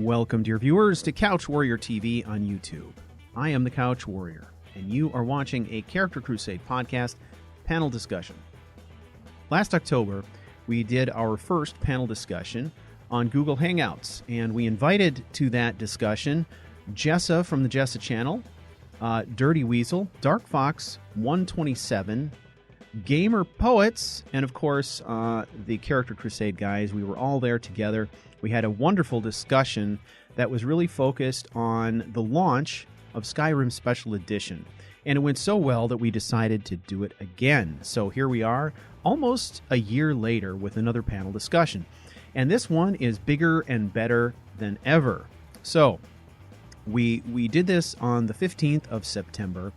Welcome, dear viewers, to CouchWarrior TV on YouTube. I am the Couch Warrior, and you are watching a Character Crusade podcast panel discussion. Last October, we did our first panel discussion on Google Hangouts, and we invited to that discussion Jessa from the Jessa channel, Dirty Weasel, Dark Fox 127, Gamer Poets, and of course, the Character Crusade guys. We were all there together. We had a wonderful discussion that was really focused on the launch of Skyrim Special Edition. And it went so well that we decided to do it again. So here we are, almost a year later, with another panel discussion. And this one is bigger and better than ever. So we did this on the 15th of September,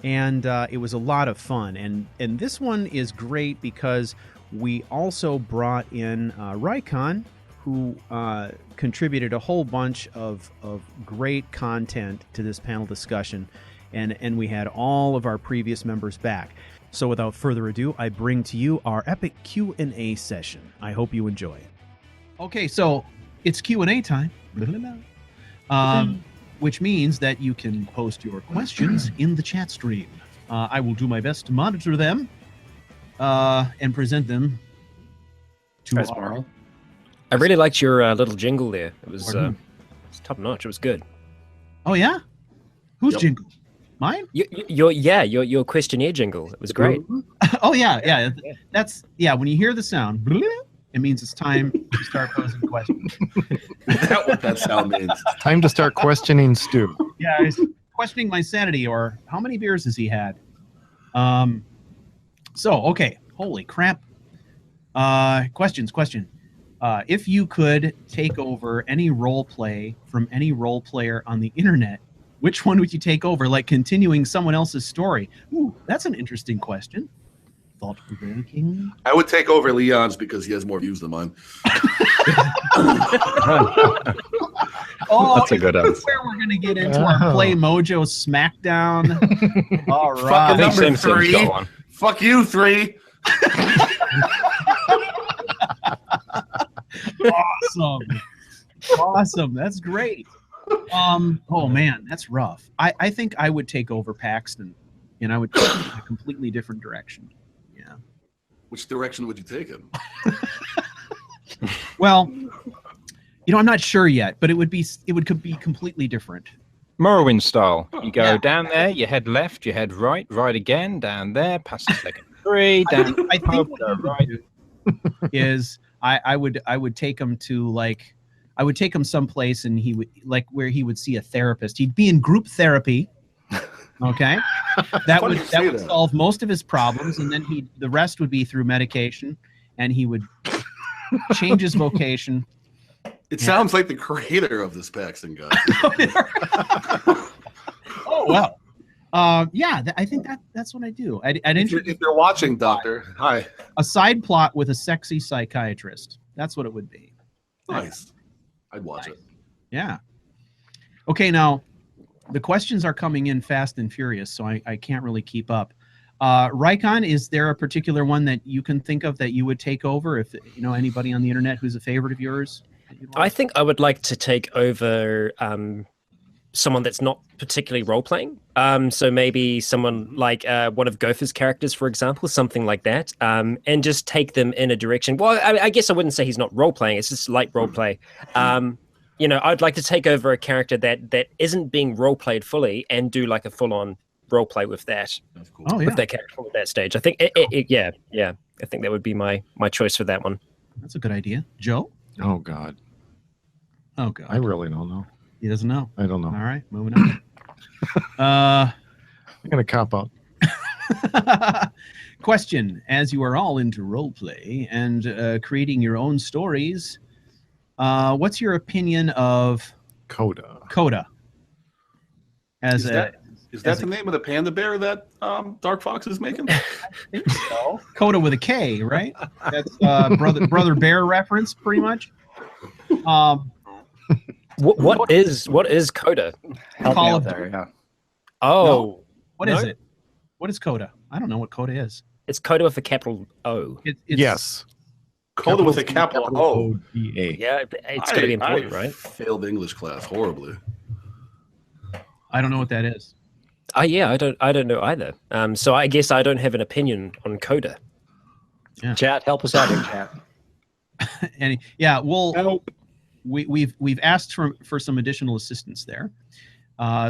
and it was a lot of fun. And this one is great because we also brought in Rycon, who contributed a whole bunch of great content to this panel discussion, and we had all of our previous members back. So without further ado, I bring to you our epic Q&A session. I hope you enjoy. Okay, so it's Q&A time, which means that you can post your questions in the chat stream. I will do my best to monitor them and present them to our... I really liked your little jingle there. It was top notch. It was good. Oh yeah, whose jingle? Mine? Your questionnaire jingle. It was great. Oh yeah. That's when you hear the sound, it means it's time to start posing questions. Is that what that sound means? It's time to start questioning Stu. Yeah, he's questioning my sanity, or how many beers has he had? Okay, holy crap. Question. If you could take over any role play from any role player on the internet, which one would you take over? Like continuing someone else's story? Ooh, that's an interesting question. Thought-provoking. I would take over Leon's because he has more views than mine. That's a good answer. Where we're going to get into our Play Mojo Smackdown. All right. Number 3. Fuck you, 3. Awesome. That's great. Oh man, that's rough. I think I would take over Paxton, and I would take him in a completely different direction. Yeah. Which direction would you take him? Well, I'm not sure yet, but it would be completely different. Morrowind style. You go down there, you head left, you head right, right again, down there, past the second tree, down. I think what you would do is I would take him to I would take him someplace, and he would where he would see a therapist. He'd be in group therapy. Okay, that would solve most of his problems, and then the rest would be through medication, and he would change his vocation. It sounds like the creator of this Paxton guy. Oh wow. I think that's what I do. If you're watching, Doctor, hi. A side plot with a sexy psychiatrist. That's what it would be. Nice. I'd watch it. Yeah. Okay, now the questions are coming in fast and furious, so I can't really keep up. Rycon, is there a particular one that you can think of that you would take over? If anybody on the internet who's a favorite of yours? I think I would like to take over someone that's not particularly role-playing. So maybe someone like one of Gopher's characters, for example, something like that, and just take them in a direction. Well, I guess I wouldn't say he's not role-playing. It's just light role-play. I'd like to take over a character that isn't being role-played fully and do like a full-on role-play with that. That's cool. With that character at that stage. I think, I think that would be my choice for that one. That's a good idea. Joe? Oh, God. I really don't know. He doesn't know. I don't know. All right, moving on. I'm going to cop out. Question. As you are all into roleplay and creating your own stories, what's your opinion of Coda? Is that the name of the panda bear that Dark Fox is making? I think so. Coda with a K, right? That's brother bear reference, pretty much. What is Coda? Call of Duty. Oh, no. What is it? What is Coda? I don't know what Coda is. It's Coda with a capital O. Yes. Coda with a capital O. O-D-A. Yeah, it's going to be important, right? Failed English class horribly. I don't know what that is. Yeah, I don't know either. So I guess I don't have an opinion on Coda. Yeah. Chat, help us out here, chat. We've asked for some additional assistance there.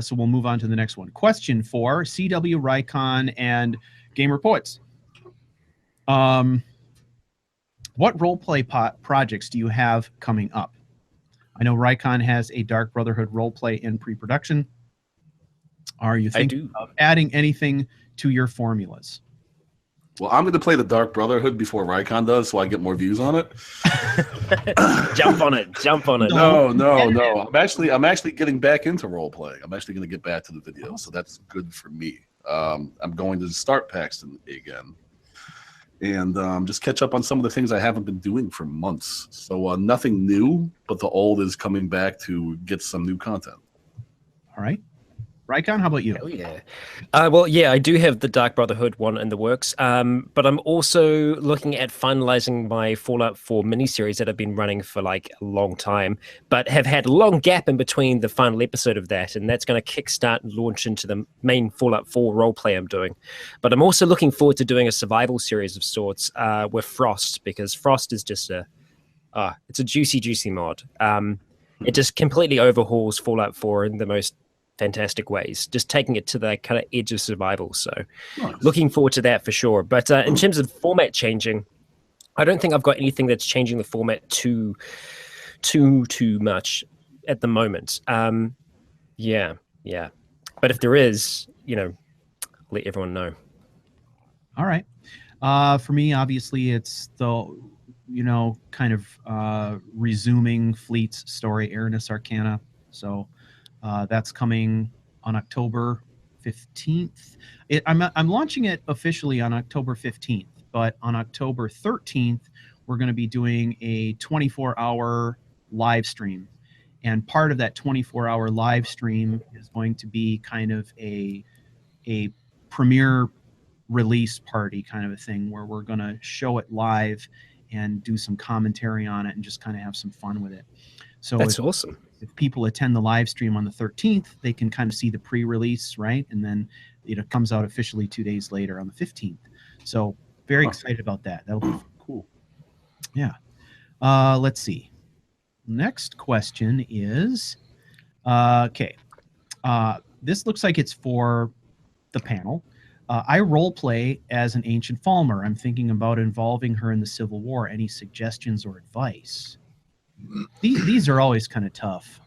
So we'll move on to the next one. Question for CW, Rycon, and Game Reports. What roleplay projects do you have coming up? I know Rycon has a Dark Brotherhood roleplay in pre-production. Are you thinking of adding anything to your formulas? Well, I'm going to play the Dark Brotherhood before Rycon does, so I get more views on it. Jump on it. No. I'm actually getting back into role play. I'm actually going to get back to the video, so that's good for me. I'm going to start Paxton again, and just catch up on some of the things I haven't been doing for months. So nothing new, but the old is coming back to get some new content. All right. Rycon, how about you? Oh yeah. Well, yeah, I do have the Dark Brotherhood one in the works, but I'm also looking at finalizing my Fallout 4 miniseries that I've been running for like a long time, but have had a long gap in between the final episode of that, and that's going to kickstart and launch into the main Fallout 4 roleplay I'm doing. But I'm also looking forward to doing a survival series of sorts with Frost, because Frost is just it's a juicy mod. It just completely overhauls Fallout 4 in the most fantastic ways, just taking it to the kind of edge of survival. So looking forward to that for sure. But in terms of format changing, I don't think I've got anything that's changing the format too much at the moment. Yeah. But if there is, let everyone know. All right. For me, obviously, it's the, kind of resuming Fleet's story, Aranus Arcana. So that's coming on October 15th. I'm launching it officially on October 15th, but on October 13th, we're going to be doing a 24-hour live stream. And part of that 24-hour live stream is going to be kind of a premiere release party kind of a thing, where we're going to show it live and do some commentary on it and just kind of have some fun with it. So that's awesome. If people attend the live stream on the 13th, they can kind of see the pre-release, right? And then it comes out officially 2 days later on the 15th. So very excited about that. That'll be cool. Yeah. Let's see. Next question is, this looks like it's for the panel. I role play as an ancient Falmer. I'm thinking about involving her in the Civil War. Any suggestions or advice? These are always kind of tough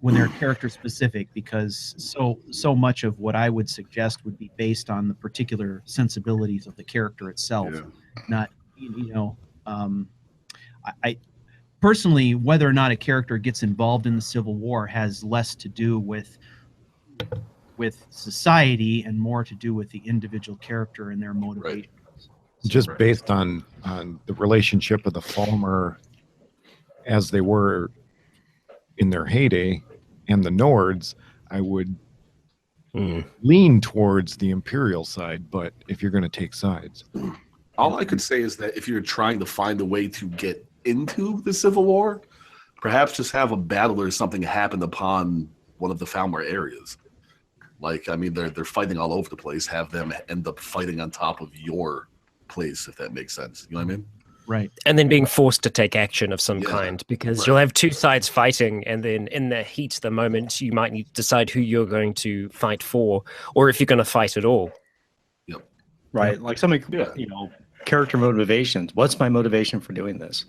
when they're character specific, because so much of what I would suggest would be based on the particular sensibilities of the character itself. Yeah. Not, I personally, whether or not a character gets involved in the Civil War has less to do with society and more to do with the individual character and their motivation. Right. Just based on the relationship of the Falmer as they were in their heyday and the Nords, I would lean towards the Imperial side, but if you're going to take sides. All I could say is that if you're trying to find a way to get into the Civil War, perhaps just have a battle or something happen upon one of the Falmer areas. Like, I mean, they're fighting all over the place. Have them end up fighting on top of your place, if that makes sense. You know what I mean? Right. And then being forced to take action of some kind, because you'll have two sides fighting, and then in the heat of the moment, you might need to decide who you're going to fight for, or if you're going to fight at all. Yep. Right. Like something, character motivations. What's my motivation for doing this?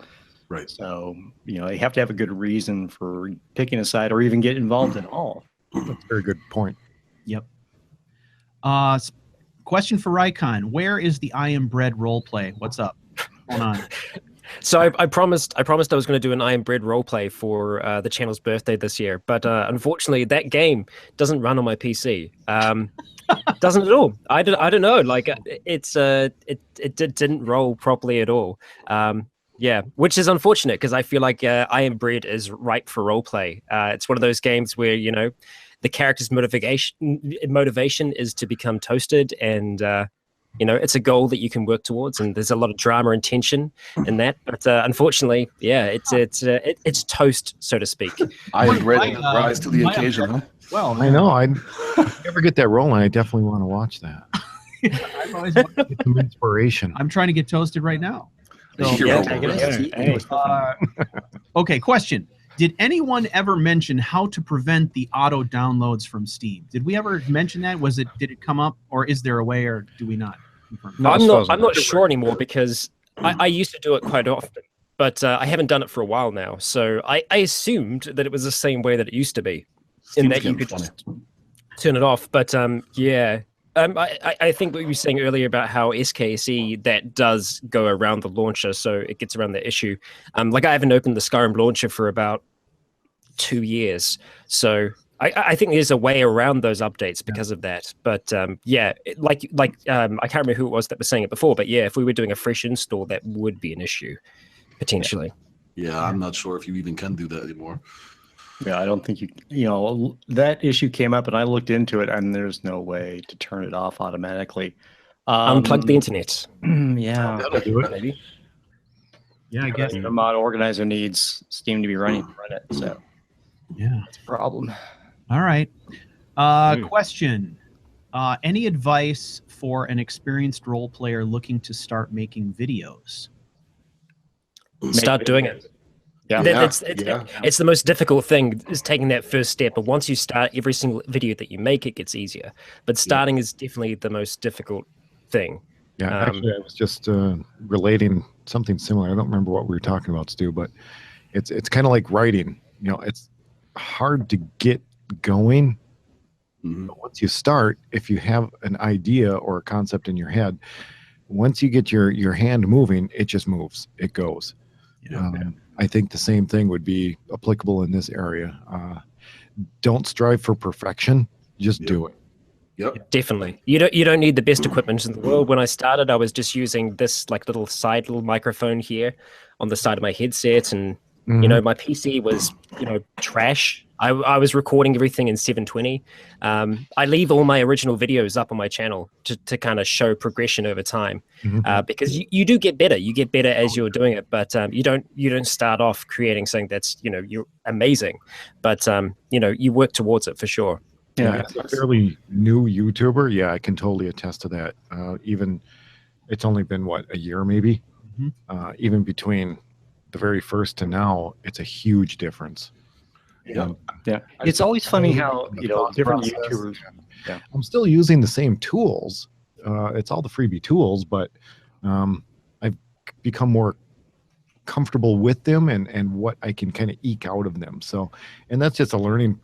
Right. So, you have to have a good reason for picking a side or even get involved at all. That's a very good point. Yep. Question for Rycon: where is the I Am Bread roleplay? What's up? What's going on? So I promised I was going to do an I Am Bread roleplay for the channel's birthday this year, but unfortunately that game doesn't run on my PC. Doesn't at all. I don't know. Like it didn't roll properly at all. Yeah, which is unfortunate, because I feel like I Am Bread is ripe for roleplay. It's one of those games where the character's motivation is to become toasted, and You know, it's a goal that you can work towards, and there's a lot of drama and tension in that. But unfortunately, yeah, it's toast, so to speak. I am ready to rise to the occasion. Huh? Well, I know. I never get that rolling. I definitely want to watch that. I've always wanted to Get some inspiration. I'm trying to get toasted right now. So, Hero take roll. it. Hey, okay, question. Did anyone ever mention how to prevent the auto downloads from Steam? Did we ever mention that? Did it come up, or is there a way, or do we not confirm? No, I'm not sure anymore because I used to do it quite often, but I haven't done it for a while now. So I assumed that it was the same way that it used to be, in that you could just turn it off. But yeah. I think what you were saying earlier about how SKSE, that does go around the launcher, so it gets around the issue. Like I haven't opened the Skyrim launcher for about 2 years, so I think there's a way around those updates because of that. But yeah, I can't remember who it was that was saying it before, but yeah, if we were doing a fresh install, that would be an issue potentially. Yeah, I'm not sure if you even can do that anymore. Yeah, I don't think you know, that issue came up and I looked into it and there's no way to turn it off automatically. Unplug the internet. Yeah. That'll do it. Maybe. Yeah, I guess. The mod organizer needs Steam to be running to run it, so Yeah. it's a problem. All right. Question. Any advice for an experienced role player looking to start making videos? Start doing it. Yeah. It's the most difficult thing, is taking that first step. But once you start, every single video that you make, it gets easier. But starting is definitely the most difficult thing. Yeah, actually, I was just relating something similar. I don't remember what we were talking about, Stu, but it's kind of like writing. You know, it's hard to get going. But once you start, if you have an idea or a concept in your head, once you get your hand moving, it just moves. It goes. I think the same thing would be applicable in this area. Don't strive for perfection. Just do it. Yep. Definitely. You don't need the best equipment in the world. When I started, I was just using this like little microphone here on the side of my headset, and you know, my PC was, you know, trash. I was recording everything in 720. I leave all my original videos up on my channel to kind of show progression over time, because you do get better. You get better as you're doing it, but you don't start off creating something that's, you know, you're amazing, but you know, you work towards it for sure. Yeah, as a fairly new YouTuber, yeah, I can totally attest to that. Even it's only been what, a year maybe. Even between the very first to now, it's a huge difference. Yeah. It's always funny how, you know, different YouTubers. I'm still using the same tools. It's all the freebie tools, but I've become more comfortable with them and what I can kind of eke out of them. So, and that's just a learning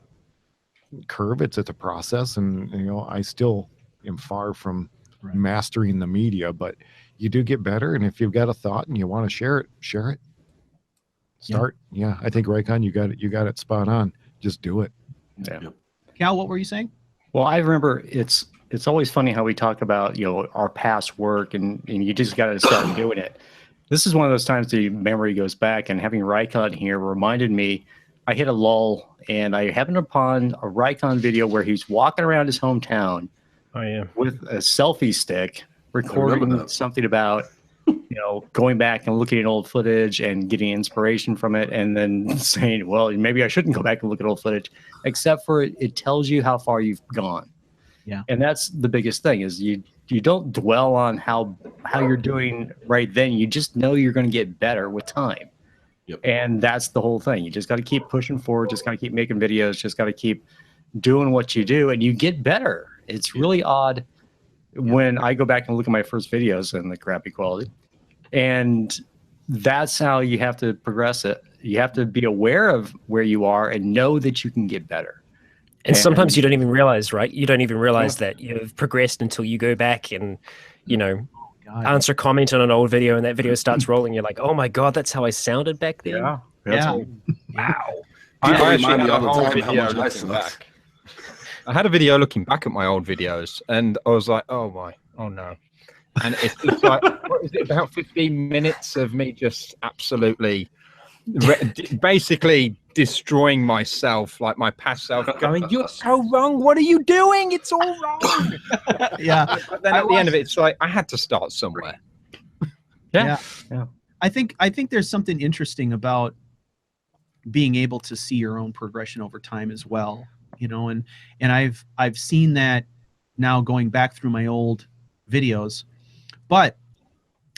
curve. It's a process, and you know, I still am far from mastering the media, but you do get better. And if you've got a thought and you want to share it, share it. Start. Yeah, I think Raikon, you got it spot on. Just do it. Yeah. Cal, what were you saying? Well, I remember it's always funny how we talk about, you know, our past work and you just got to start doing it. This is one of those times the memory goes back, and having Raikon here reminded me. I hit a lull, and I happened upon a Raikon video where he's walking around his hometown with a selfie stick, recording something about, you know, going back and looking at old footage and getting inspiration from it, and then saying, well, maybe I shouldn't go back and look at old footage, except for it tells you how far you've gone. Yeah. And that's the biggest thing, is you don't dwell on how you're doing right then. You just know you're going to get better with time. Yep. And that's the whole thing. You just got to keep pushing forward, just got to keep making videos, just got to keep doing what you do, and you get better. It's really odd when I go back and look at my first videos and the crappy quality. And that's how you have to progress it. You have to be aware of where you are and know that you can get better. And sometimes you don't even realize, right? You don't even realize that you've progressed until you go back and, you know, answer a comment on an old video, and that video starts rolling. You're like, oh my God, that's how I sounded back then. Yeah. Wow. I actually remind had me a all the whole time how video much I looking suck. back. I had a video looking back at my old videos, and I was like, oh no. And it's just like, what is it, about 15 minutes of me just absolutely basically destroying myself, like my past self, going, "You're so wrong. What are you doing? It's all wrong." Yeah. But then at the end of it, it's like I had to start somewhere. Yeah. I think there's something interesting about being able to see your own progression over time as well, you know, and I've seen that now going back through my old videos, but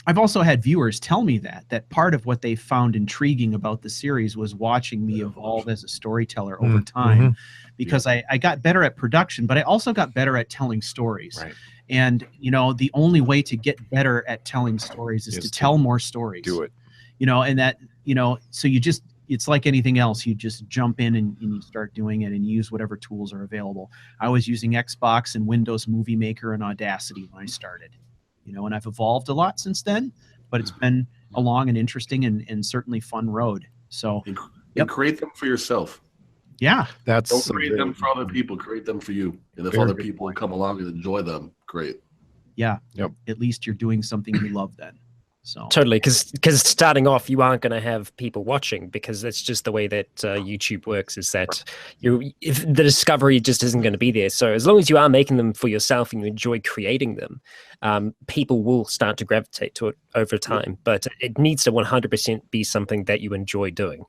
I've also had viewers tell me that part of what they found intriguing about the series was watching me evolve as a storyteller over time, because I got better at production, but I also got better at telling stories. Right. And, you know, the only way to get better at telling stories is to tell more stories. Do it. You know, and that, you know, so you just, it's like anything else. You just jump in and you start doing it and use whatever tools are available. I was using Xbox and Windows Movie Maker and Audacity when I started, you know, and I've evolved a lot since then, but it's been a long and interesting and certainly fun road. So and create them for yourself. Yeah. Don't create them for other people, create them for you. And if other people come along and enjoy them, great. Yeah. Yep. At least you're doing something you love then. So totally, because starting off, you aren't going to have people watching, because that's just the way that YouTube works. Is that if the discovery just isn't going to be there. So as long as you are making them for yourself and you enjoy creating them, people will start to gravitate to it over time. But it needs to 100% be something that you enjoy doing,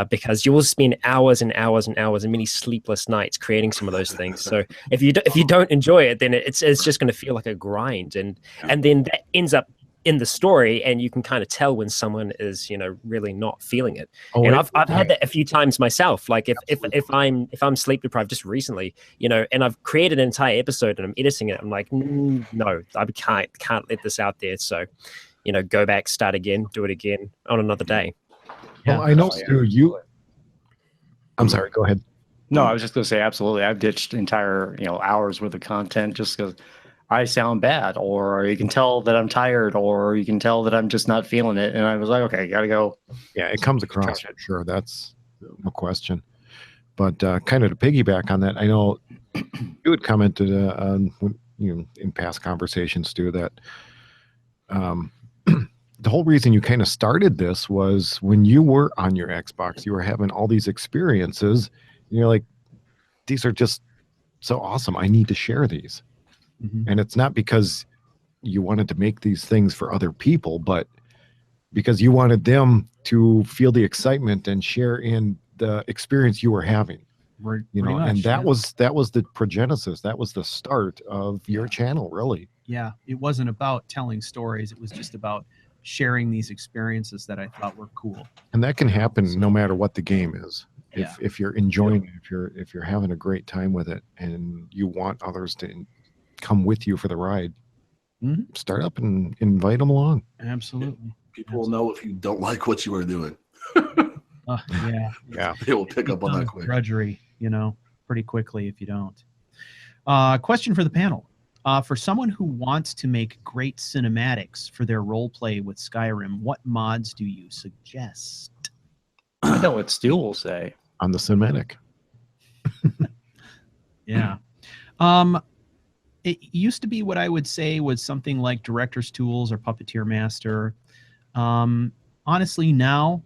because you will spend hours and hours and hours and many sleepless nights creating some of those things. So if you don't enjoy it, then it's just going to feel like a grind, and then that ends up in the story, and you can kind of tell when someone is, you know, really not feeling it. And I've had that a few times myself. Like if I'm sleep deprived just recently, you know, and I've created an entire episode and I'm editing it, I'm like, no, I can't let this out there. So, you know, go back, start again, do it again on another day. Well, I know, Stu, I'm sorry, go ahead. No, I was just going to say, absolutely. I've ditched entire, you know, hours worth of content just because I sound bad, or you can tell that I'm tired, or you can tell that I'm just not feeling it. And I was like, okay, gotta go. Yeah, it comes across for sure. That's no question. But kind of to piggyback on that, I know you had commented on, you know, in past conversations too, that the whole reason you kind of started this was when you were on your Xbox, you were having all these experiences, and you're like, these are just so awesome. I need to share these. And it's not because you wanted to make these things for other people, but because you wanted them to feel the excitement and share in the experience you were having. You know, and that was the progenesis. That was the start of your channel, really. Yeah, it wasn't about telling stories. It was just about sharing these experiences that I thought were cool. And that can happen no matter what the game is. If you're enjoying it, if you're having a great time with it, and you want others to come with you for the ride, start up and invite them along. Absolutely. People will know if you don't like what you are doing. Yeah. They will pick up on that quick. Drudgery, you know, pretty quickly if you don't. Question for the panel. For someone who wants to make great cinematics for their role play with Skyrim, what mods do you suggest? I know what Stu will say. On the cinematic. Yeah. It used to be what I would say was something like Director's Tools or Puppeteer Master. Honestly, now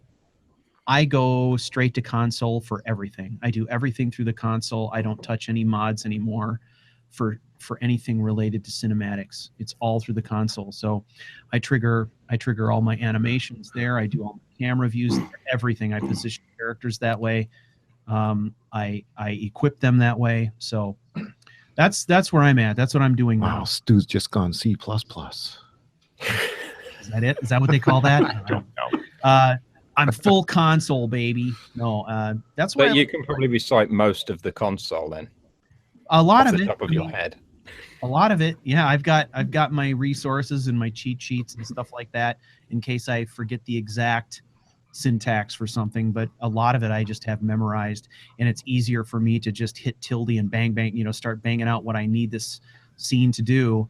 I go straight to console for everything. I do everything through the console. I don't touch any mods anymore for anything related to cinematics. It's all through the console. So I trigger all my animations there. I do all my camera views, everything. I position characters that way. I equip them that way. So that's where I'm at. That's what I'm doing now. Wow, Stu's just gone C++. Is that it? Is that what they call that? I don't know. I'm full console, baby. No, that's why. But you can probably recite most of the console then. A lot of the it. top of your head. A lot of it, yeah. I've got my resources and my cheat sheets and stuff like that in case I forget the exact syntax for something, but a lot of it I just have memorized, and it's easier for me to just hit tilde and bang, you know, start banging out what I need this scene to do.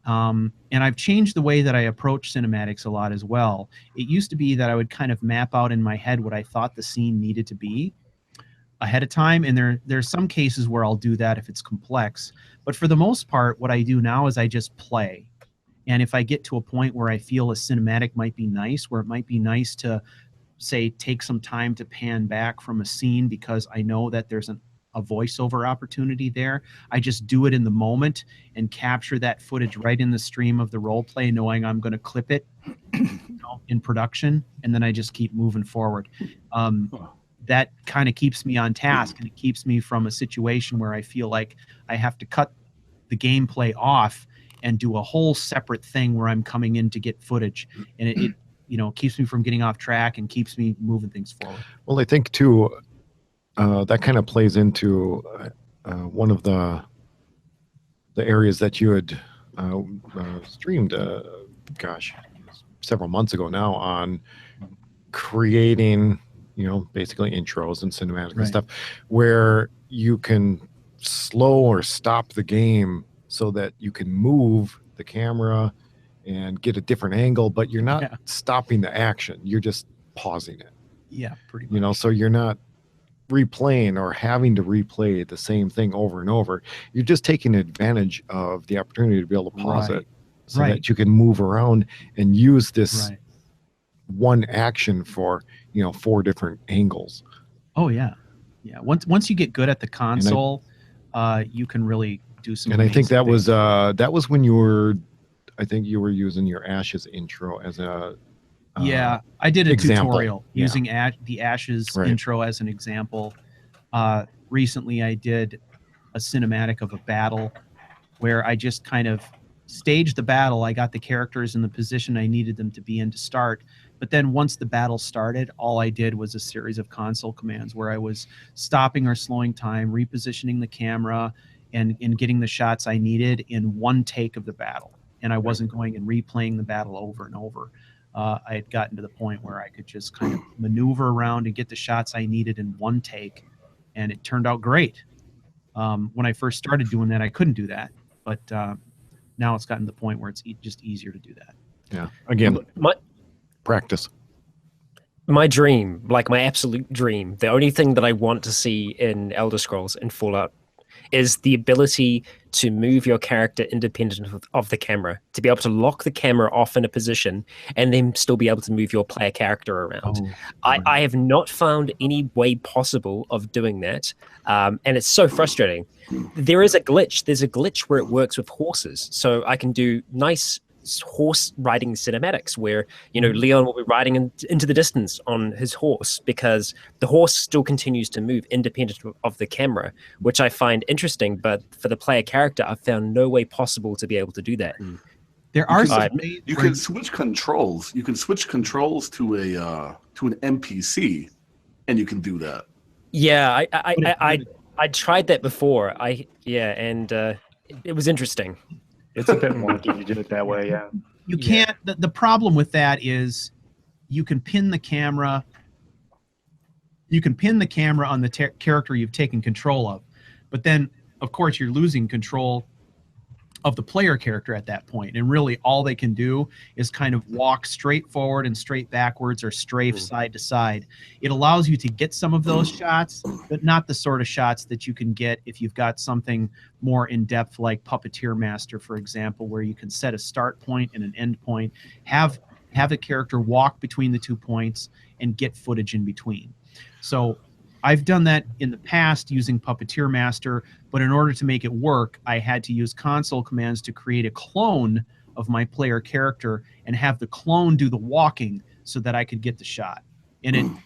And I've changed the way that I approach cinematics a lot as well. It used to be that I would kind of map out in my head what I thought the scene needed to be ahead of time, and there's some cases where I'll do that if it's complex, but for the most part what I do now is I just play. And if I get to a point where I feel a cinematic might be nice, where it might be nice to say, take some time to pan back from a scene because I know that there's a voiceover opportunity there. I just do it in the moment and capture that footage right in the stream of the role play, knowing I'm going to clip it in production, and then I just keep moving forward. That kind of keeps me on task, and it keeps me from a situation where I feel like I have to cut the gameplay off and do a whole separate thing where I'm coming in to get footage, and it keeps me from getting off track and keeps me moving things forward. Well, I think too, that kind of plays into one of the areas that you had streamed, several months ago now, on creating, basically intros and cinematic and stuff, where you can slow or stop the game so that you can move the camera and get a different angle, but you're not stopping the action. You're just pausing it. Yeah, pretty much. So you're not replaying or having to replay the same thing over and over. You're just taking advantage of the opportunity to be able to pause it so that you can move around and use this one action for, 4 different angles. Oh yeah. Yeah. Once you get good at the console, you can really do some. And I think that was when you were using your Ashes intro as a I did a example. tutorial using the Ashes intro as an example. Recently, I did a cinematic of a battle where I just kind of staged the battle. I got the characters in the position I needed them to be in to start. But then once the battle started, all I did was a series of console commands where I was stopping or slowing time, repositioning the camera, and getting the shots I needed in one take of the battle. And I wasn't going and replaying the battle over and over. I had gotten to the point where I could just kind of maneuver around and get the shots I needed in one take, and it turned out great. When I first started doing that, I couldn't do that, but now it's gotten to the point where it's just easier to do that. Yeah. Again, practice. My dream, like my absolute dream, the only thing that I want to see in Elder Scrolls and Fallout is the ability to move your character independent of the camera, to be able to lock the camera off in a position and then still be able to move your player character around. I have not found any way possible of doing that, and it's so frustrating. There is a glitch. There's a glitch where it works with horses, so I can do nice horse riding cinematics where Leon will be riding into the distance on his horse because the horse still continues to move independent of the camera, which I find interesting. But for the player character, I've found no way possible to be able to do that. There are you can switch controls. You can switch controls to an NPC, and you can do that. Yeah, I tried that before. And it was interesting. It's a bit wonky to do it that way, yeah. You can't. The problem with that is you can pin the camera. You can pin the camera on the character you've taken control of, but then, of course, you're losing control of the player character at that point. And really, all they can do is kind of walk straight forward and straight backwards or strafe side to side. It allows you to get some of those shots, but not the sort of shots that you can get if you've got something more in-depth like Puppeteer Master, for example, where you can set a start point and an end point, have a character walk between the 2 points and get footage in between. So I've done that in the past using Puppeteer Master, but in order to make it work, I had to use console commands to create a clone of my player character and have the clone do the walking so that I could get the shot. And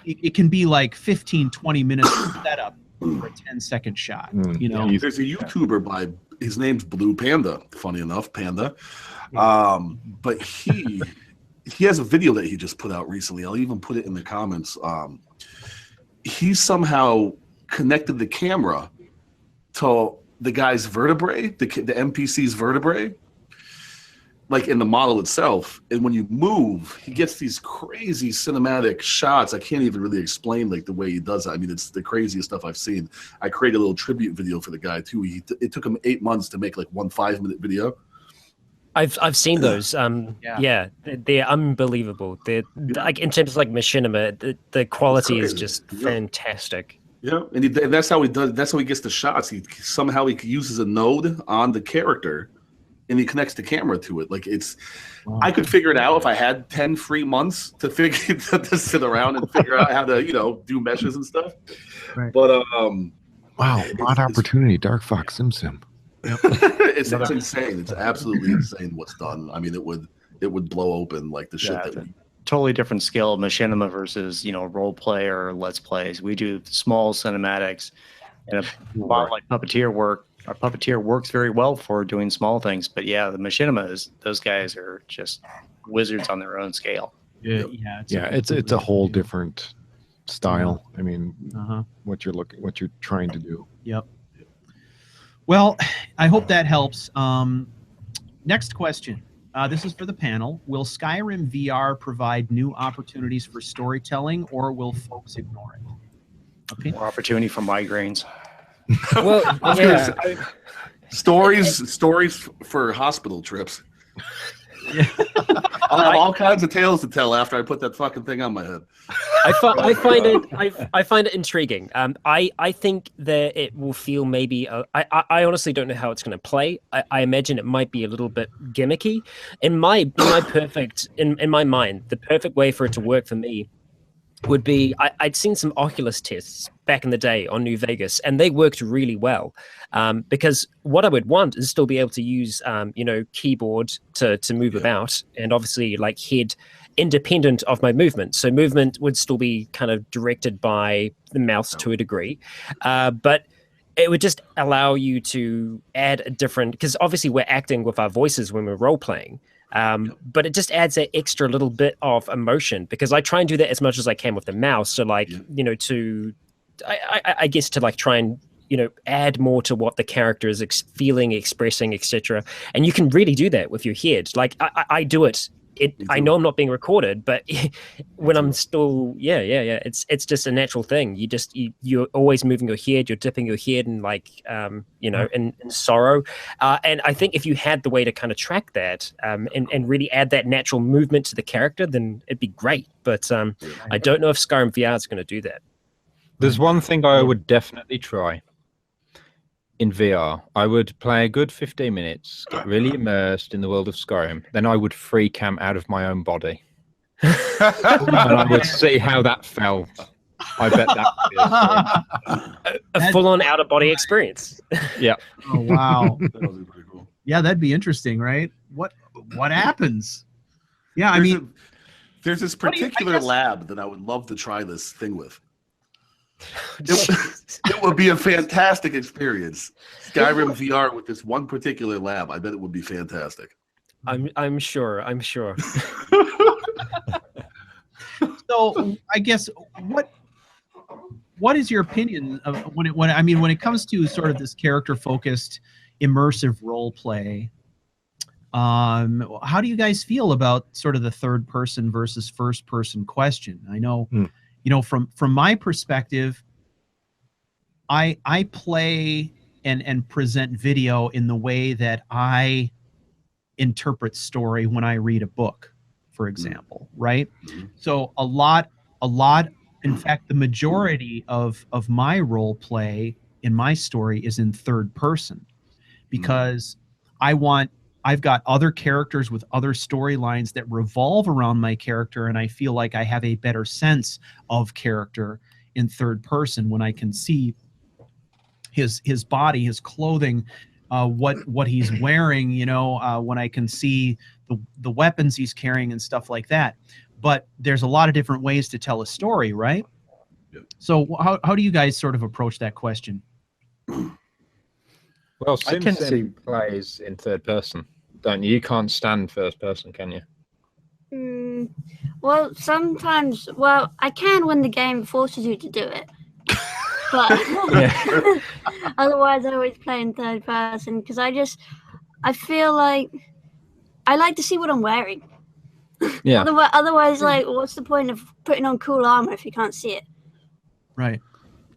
it can be like 15, 20 minutes of setup for a 10-second shot. There's a YouTuber his name's Blue Panda, funny enough, Panda. But he has a video that he just put out recently. I'll even put it in the comments. He somehow connected the camera to the guy's vertebrae, the NPC's vertebrae, like in the model itself. And when you move, he gets these crazy cinematic shots. I can't even really explain like the way he does it. I mean, it's the craziest stuff I've seen. I created a little tribute video for the guy too. It took him 8 months to make like one 5-minute video. I've seen those. They're unbelievable. They're like in terms of like machinima, the quality is just fantastic. Yeah, and that's how he does. That's how he gets the shots. He somehow uses a node on the character and he connects the camera to it. Like I could figure it out if I had 10 free months to figure to sit around and figure out how to, do meshes and stuff. Right. But wow, odd opportunity, Dark Fox Sim. Yep. it's insane. It's absolutely insane what's done. I mean, it would blow open like the shit that we. Totally different scale, machinima versus role play or let's plays. We do small cinematics, and a lot like puppeteer work. Our puppeteer works very well for doing small things, but yeah, the machinimas, those guys are just wizards on their own scale. Yeah, it's a whole different style. I mean, what you're trying to do. Yep. Well, I hope that helps. Next question. This is for the panel. Will Skyrim VR provide new opportunities for storytelling, or will folks ignore it? Okay. More opportunity for migraines. Well, yeah. Stories for hospital trips. Yeah. I'll have all kinds of tales to tell after I put that fucking thing on my head. I find it intriguing. I think that it will feel maybe. I honestly don't know how it's going to play. I imagine it might be a little bit gimmicky. In my mind, the perfect way for it to work for me would be I'd seen some Oculus tests back in the day on New Vegas, and they worked really well. Because what I would want is still be able to use keyboard to move about, and obviously like head independent of my movement. So movement would still be kind of directed by the mouse to a degree, but it would just allow you to add a different, because obviously we're acting with our voices when we're role playing. But it just adds that extra little bit of emotion, because I try and do that as much as I can with the mouse. So like, I guess to like try and, add more to what the character is feeling, expressing, etc. And you can really do that with your head. Like I do it. I know I'm not being recorded, but when I'm still, it's just a natural thing. You're always moving your head, you're dipping your head in like, in sorrow. And I think if you had the way to kind of track that and really add that natural movement to the character, then it'd be great. But I don't know if Skyrim VR is going to do that. There's one thing I would definitely try. In VR, I would play a good 15 minutes, get really immersed in the world of Skyrim. Then I would free cam out of my own body. And I would see how that felt. I bet that would be a full-on out-of-body experience. Yeah. Oh, wow. That would be pretty cool. Yeah, that'd be interesting, right? What happens? Yeah, there's this particular lab that I would love to try this thing with. It would be a fantastic experience. Skyrim VR with this one particular lab. I bet it would be fantastic. I'm sure. So I guess what is your opinion of when it comes to sort of this character focused immersive role play? How do you guys feel about sort of the third person versus first person question? I know. From my perspective, I play and present video in the way that I interpret story when I read a book, for example, right? So a lot, in fact, the majority of my role play in my story is in third person, because I've got other characters with other storylines that revolve around my character, and I feel like I have a better sense of character in third person when I can see his body, his clothing, what he's wearing, when I can see the weapons he's carrying and stuff like that. But there's a lot of different ways to tell a story, right? Yep. So how do you guys sort of approach that question? Well, Sim plays in third person, don't you? You can't stand first person, can you? Well, sometimes, I can when the game forces you to do it. But otherwise, I always play in third person because I feel like I like to see what I'm wearing. Yeah. Otherwise, like, what's the point of putting on cool armor if you can't see it? Right.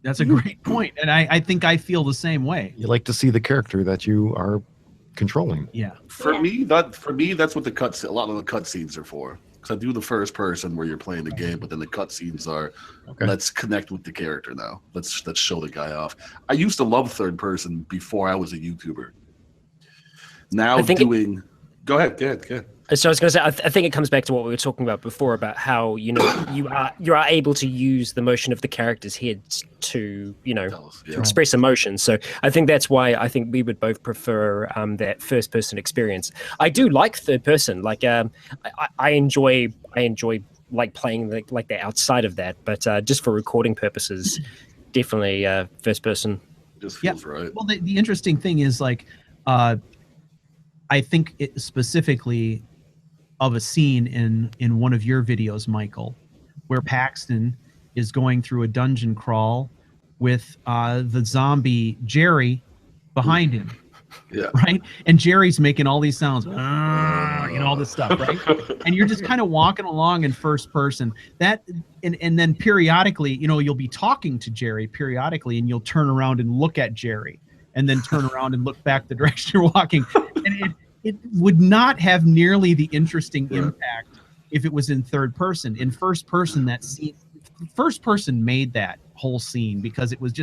That's a great point, and I think I feel the same way. You like to see the character that you are controlling. Yeah. For me, that's what a lot of the cutscenes are for. Because I do the first person where you're playing the game, but then the cutscenes are let's connect with the character now. Let's show the guy off. I used to love third person before I was a YouTuber. now think doing. Go ahead. So I was going to say, I think it comes back to what we were talking about before about how you are able to use the motion of the character's heads to to express emotion. So I think that's why I think we would both prefer that first person experience. I do like third person. Like I enjoy like playing like that outside of that, but just for recording purposes, definitely first person. Just feels right. Well, the interesting thing is like I think it specifically of a scene in one of your videos, Michael, where Paxton is going through a dungeon crawl with the zombie Jerry behind him. Yeah. Right. And Jerry's making all these sounds, all this stuff, right? And you're just kind of walking along in first person. That and then periodically, you'll be talking to Jerry periodically, and you'll turn around and look at Jerry, and then turn around and look back the direction you're walking. And it would not have nearly the interesting impact if it was in third person. In first person, that scene, first person made that whole scene because it was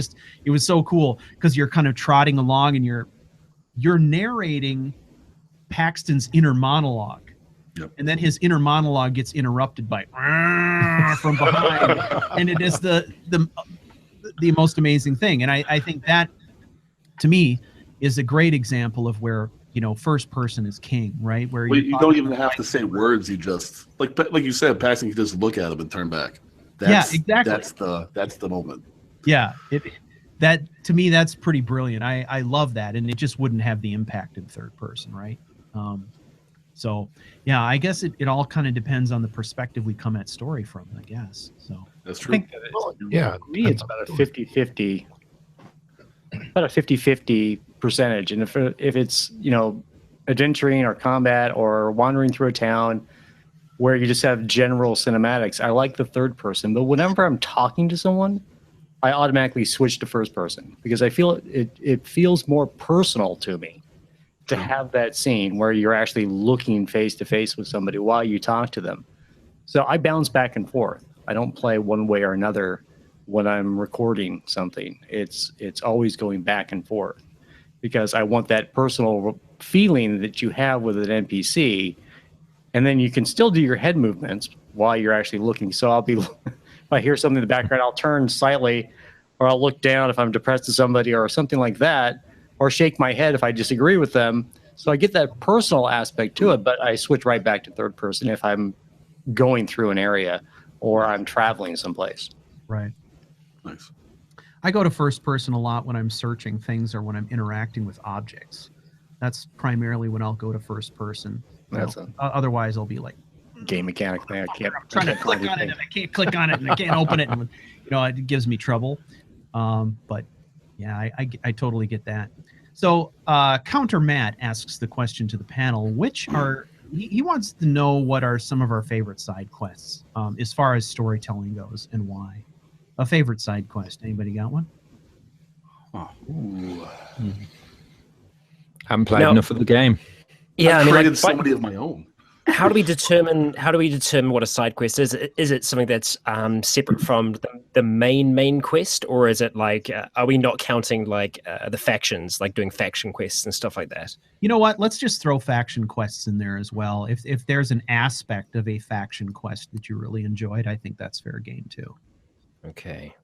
so cool because you're kind of trotting along and you're narrating Paxton's inner monologue. Yep. And then his inner monologue gets interrupted by from behind. And it is the most amazing thing. And I think that, to me, is a great example of where first person is king, right? Where you don't even have to say words. You just like you said, Paxton, you just look at him and turn back. Exactly. That's the moment. Yeah, that to me, that's pretty brilliant. I love that, and it just wouldn't have the impact in third person, right? So yeah, I guess it all kind of depends on the perspective we come at story from, I guess. So that's true. I think that for me, it's about a 50-50. About a 50-50 percentage, and if it's adventuring or combat or wandering through a town where you just have general cinematics, I like the third person. But whenever I'm talking to someone, I automatically switch to first person because I feel it feels more personal to me to have that scene where you're actually looking face to face with somebody while you talk to them. So I bounce back and forth. I don't play one way or another when I'm recording something. It's always going back and forth because I want that personal feeling that you have with an NPC, and then you can still do your head movements while you're actually looking. So if I hear something in the background, I'll turn slightly, or I'll look down if I'm depressed to somebody or something like that, or shake my head if I disagree with them. So I get that personal aspect to it, but I switch right back to third person if I'm going through an area or I'm traveling someplace. Right. Nice. I go to first person a lot when I'm searching things or when I'm interacting with objects. That's primarily when I'll go to first person. Otherwise, I'll be like game mechanic. I'm trying to click on it and I can't click on it and I can't open it, and it gives me trouble. But yeah, I totally get that. So Counter Matt asks the question to the panel: he wants to know what are some of our favorite side quests as far as storytelling goes and why. A favorite side quest. Anybody got one? Haven't played enough of the game. Yeah, I've created somebody of my own. How do we determine what a side quest is? Is it something that's separate from the main quest, or is it like are we not counting like the factions, like doing faction quests and stuff like that? You know what? Let's just throw faction quests in there as well. If there's an aspect of a faction quest that you really enjoyed, I think that's fair game too. Okay.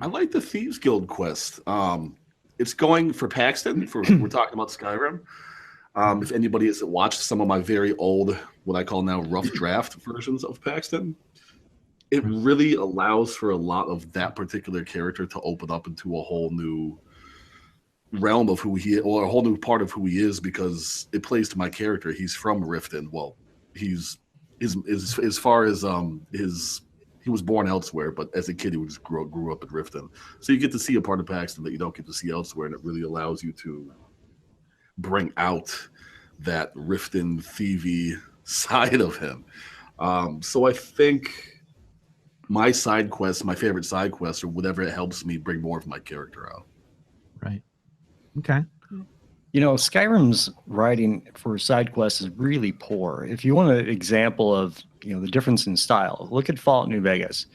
I like the Thieves Guild quest. It's going for Paxton. We're talking about Skyrim. If anybody has watched some of my very old, what I call now rough draft versions of Paxton, it really allows for a lot of that particular character to open up into a whole new realm of who he is, or a whole new part of who he is, because it plays to my character. He's from Riften. Well, he's as far as he was born elsewhere, but as a kid, he just grew up in Riften. So you get to see a part of Paxton that you don't get to see elsewhere, and it really allows you to bring out that Riften thievy side of him. So I think my favorite side quests, or whatever it helps me bring more of my character out. Right. Okay. Skyrim's writing for side quests is really poor. If you want an example of the difference in style, look at Fallout New Vegas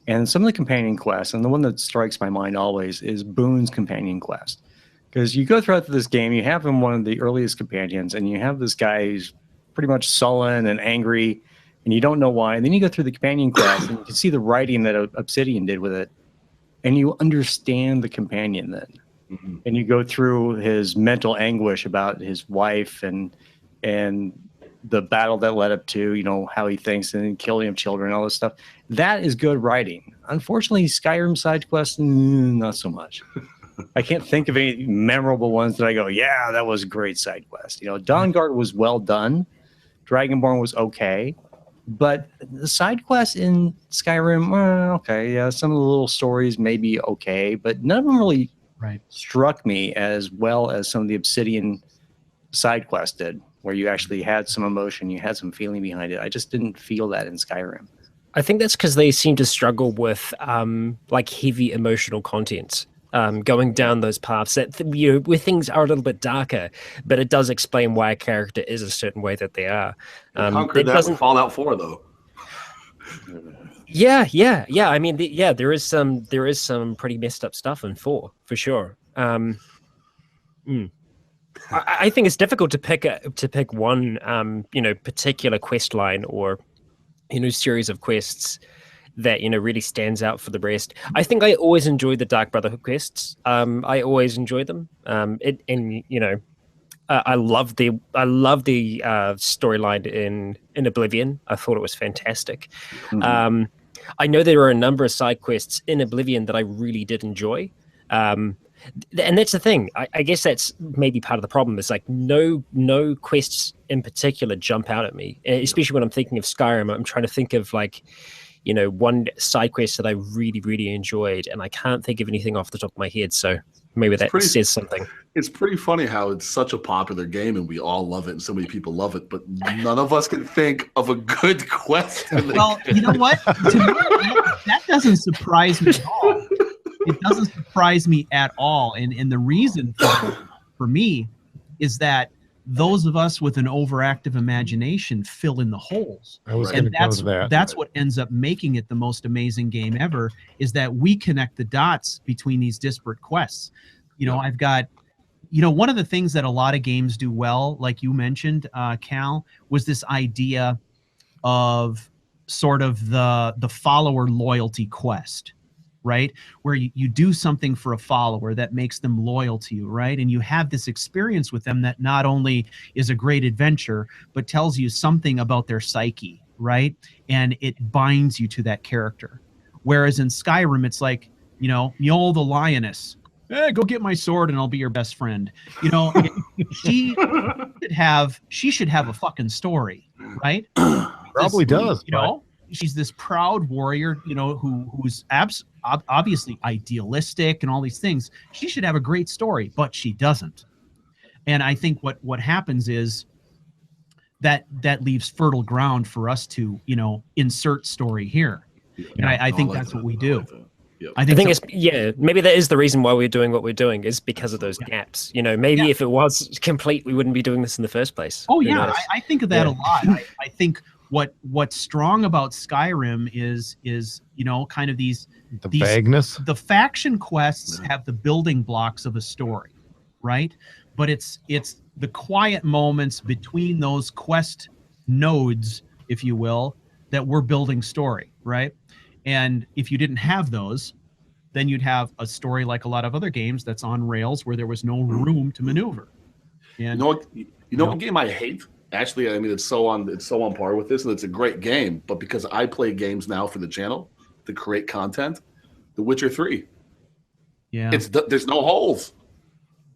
and some of the companion quests. And the one that strikes my mind always is Boone's companion quest. Because you go throughout this game, you have him one of the earliest companions, and you have this guy who's pretty much sullen and angry, and you don't know why. And then you go through the companion quest, and you can see the writing that Obsidian did with it, and you understand the companion then. Mm-hmm. And you go through his mental anguish about his wife and the battle that led up to, you know, how he thinks and killing of children, all this stuff. That is good writing. Unfortunately, Skyrim side quests, not so much. I can't think of any memorable ones that I go, yeah, that was a great side quest. You know, Dawnguard was well done. Dragonborn was okay. But the side quests in Skyrim, okay, yeah, some of the little stories may be okay, but none of them really struck me as well as some of the Obsidian side quests did, where you actually had some emotion, you had some feeling behind it. I just didn't feel that in Skyrim. I think that's because they seem to struggle with like heavy emotional content. Going down those paths that you know, where things are a little bit darker, but it does explain why a character is a certain way that they are. Conquered that with Fallout 4, though. Yeah. I mean, there is some pretty messed up stuff in 4 for sure. I think it's difficult to pick one you know, particular quest line or, you know, series of quests that, you know, really stands out for the rest. I think I always enjoyed the Dark Brotherhood quests. I always enjoy them. And you know, I love the storyline in Oblivion. I thought it was fantastic. Mm-hmm. I know there are a number of side quests in Oblivion that I really did enjoy. And that's the thing. I guess that's maybe part of the problem. Is like no quests in particular jump out at me, especially when I'm thinking of Skyrim. I'm trying to think of like, you know, one side quest that I really enjoyed, and I can't think of anything off the top of my head. So maybe that says something. It's pretty funny how it's such a popular game and we all love it and so many people love it, but none of us can think of a good quest. Well, you know what? To me, that doesn't surprise me at all. It doesn't surprise me at all. And the reason for me is that those of us with an overactive imagination fill in the holes. I was going to go to that. That's what ends up making it the most amazing game ever, is that we connect the dots between these disparate quests. You know, I've got, you know, one of the things that a lot of games do well, like you mentioned, Cal, was this idea of sort of the follower loyalty quest, right? Where you do something for a follower that makes them loyal to you, right? And you have this experience with them that not only is a great adventure, but tells you something about their psyche, right? And it binds you to that character. Whereas in Skyrim, it's like, you know, Mjolnir the Lioness, go get my sword and I'll be your best friend. You know, she should have a fucking story, right? Probably does. You know, she's this proud warrior, you know, who's obviously idealistic and all these things. She should have a great story, but she doesn't. And I think what happens is that leaves fertile ground for us to, you know, insert story here. And I think that's what we do. I think it's maybe that is the reason why we're doing what we're doing, is because of those gaps. You know, maybe if it was complete, we wouldn't be doing this in the first place. Oh yeah, I think of that a lot. I think what's strong about Skyrim is you know, kind of these vagueness. The faction quests have the building blocks of a story, right? But it's the quiet moments between those quest nodes, if you will, that we're building story, right? And if you didn't have those, then you'd have a story like a lot of other games that's on rails where there was no room to maneuver. And you know what game I hate? Actually, I mean, it's so on par with this, and it's a great game. But because I play games now for the channel to create content, The Witcher 3. Yeah, there's no holes.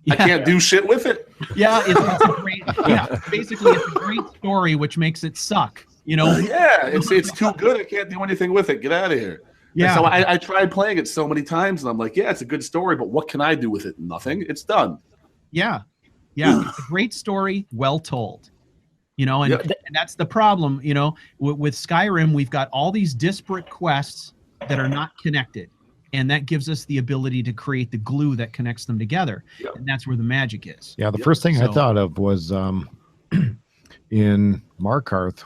Yeah. I can't do shit with it. Yeah, it's a great. Yeah, basically, it's a great story, which makes it suck. You know. Yeah, it's too good. I can't do anything with it. Get out of here. Yeah. And so I tried playing it so many times, and I'm like, yeah, it's a good story, but what can I do with it? Nothing. It's done. Yeah, it's a great story, well told. You know, and that's the problem. You know, with Skyrim, we've got all these disparate quests that are not connected, and that gives us the ability to create the glue that connects them together, and that's where the magic is. Yeah, the first thing I thought of was in Markarth,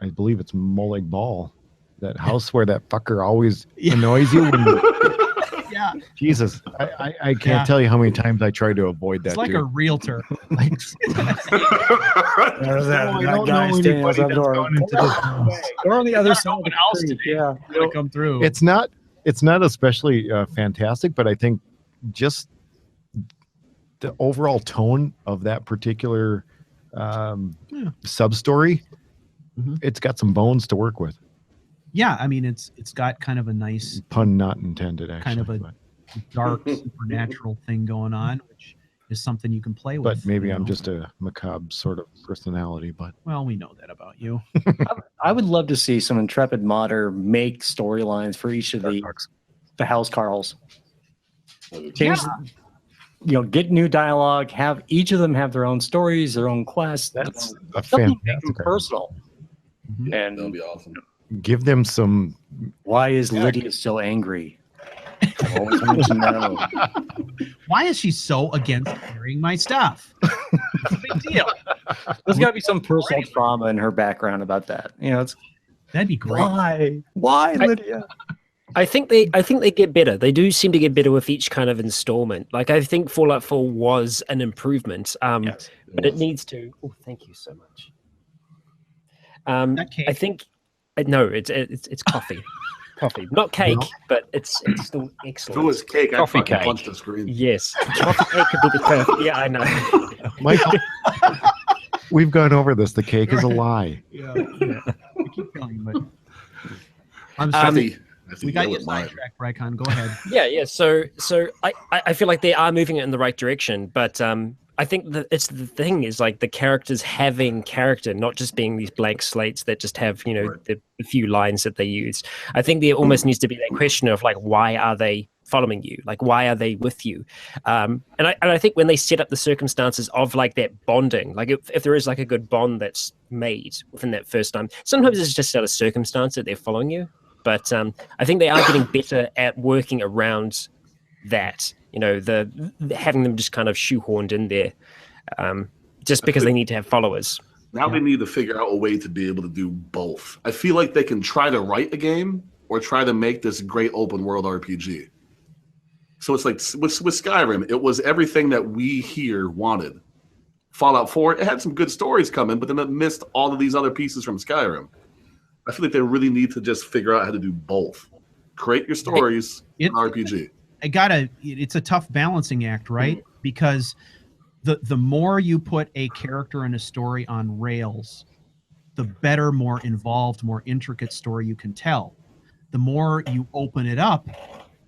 I believe it's Molag Bal, that house where that fucker always annoys you. Yeah. Jesus, I can't tell you how many times I tried to avoid that. It's like dude. a realtor. Like, There's that, I that don't guy know standing anybody outside that's the door. gone into this house. We're on the other side of open the house street. today. Yeah. to come through. It's not especially fantastic, but I think just the overall tone of that particular sub story, it's got some bones to work with. Yeah, I mean it's got kind of a nice Pun not intended, actually. kind of a dark supernatural thing going on, which is something you can play with. But maybe you I'm know? just a macabre sort of personality. But Well, we know that about you. I would love to see some intrepid modder make storylines for each of the house Carls. Change, get new dialogue. Have each of them have their own stories, their own quests. that's a Something fantastic idea. personal. That'd And be awesome. Give them some. why is Lydia so angry? I always want to know. Why is she so against carrying my stuff? It's a big deal. There's got to be some personal trauma in her background about that. That'd be great. Why, Lydia? I think they get better. They do seem to get better with each kind of installment. Like I think Fallout 4 was an improvement, but it needs to. Oh, thank you so much. That cake? I think no, it's coffee, coffee, not cake, but it's still If it excellent. was cake, I'd Coffee fucking cake. punch the screen. Yes, coffee cake could be the perfect. Yeah, I know. Michael, we've gone over this. The cake is a lie. Yeah. I keep going, but I'm sorry. We got you sidetracked, Rycon. Go ahead. Yeah. So I feel like they are moving it in the right direction, but I think that it's the thing is like the characters having character, not just being these blank slates that just have the few lines that they use. I think there almost needs to be that question of like, why are they following you? Like, why are they with you? And I think when they set up the circumstances of like that bonding, like if there is like a good bond that's made within that first time, sometimes it's just out of circumstance that they're following you. But I think they are getting better at working around that. The having them just kind of shoehorned in there, just because they need to have followers. Now they need to figure out a way to be able to do both. I feel like they can try to write a game or try to make this great open world RPG. So it's like with Skyrim, it was everything that we here wanted. Fallout 4, it had some good stories coming, but then it missed all of these other pieces from Skyrim. I feel like they really need to just figure out how to do both. Create your stories in RPG. It's a tough balancing act, right? Because the more you put a character and a story on rails, the better, more involved, more intricate story you can tell. The more you open it up,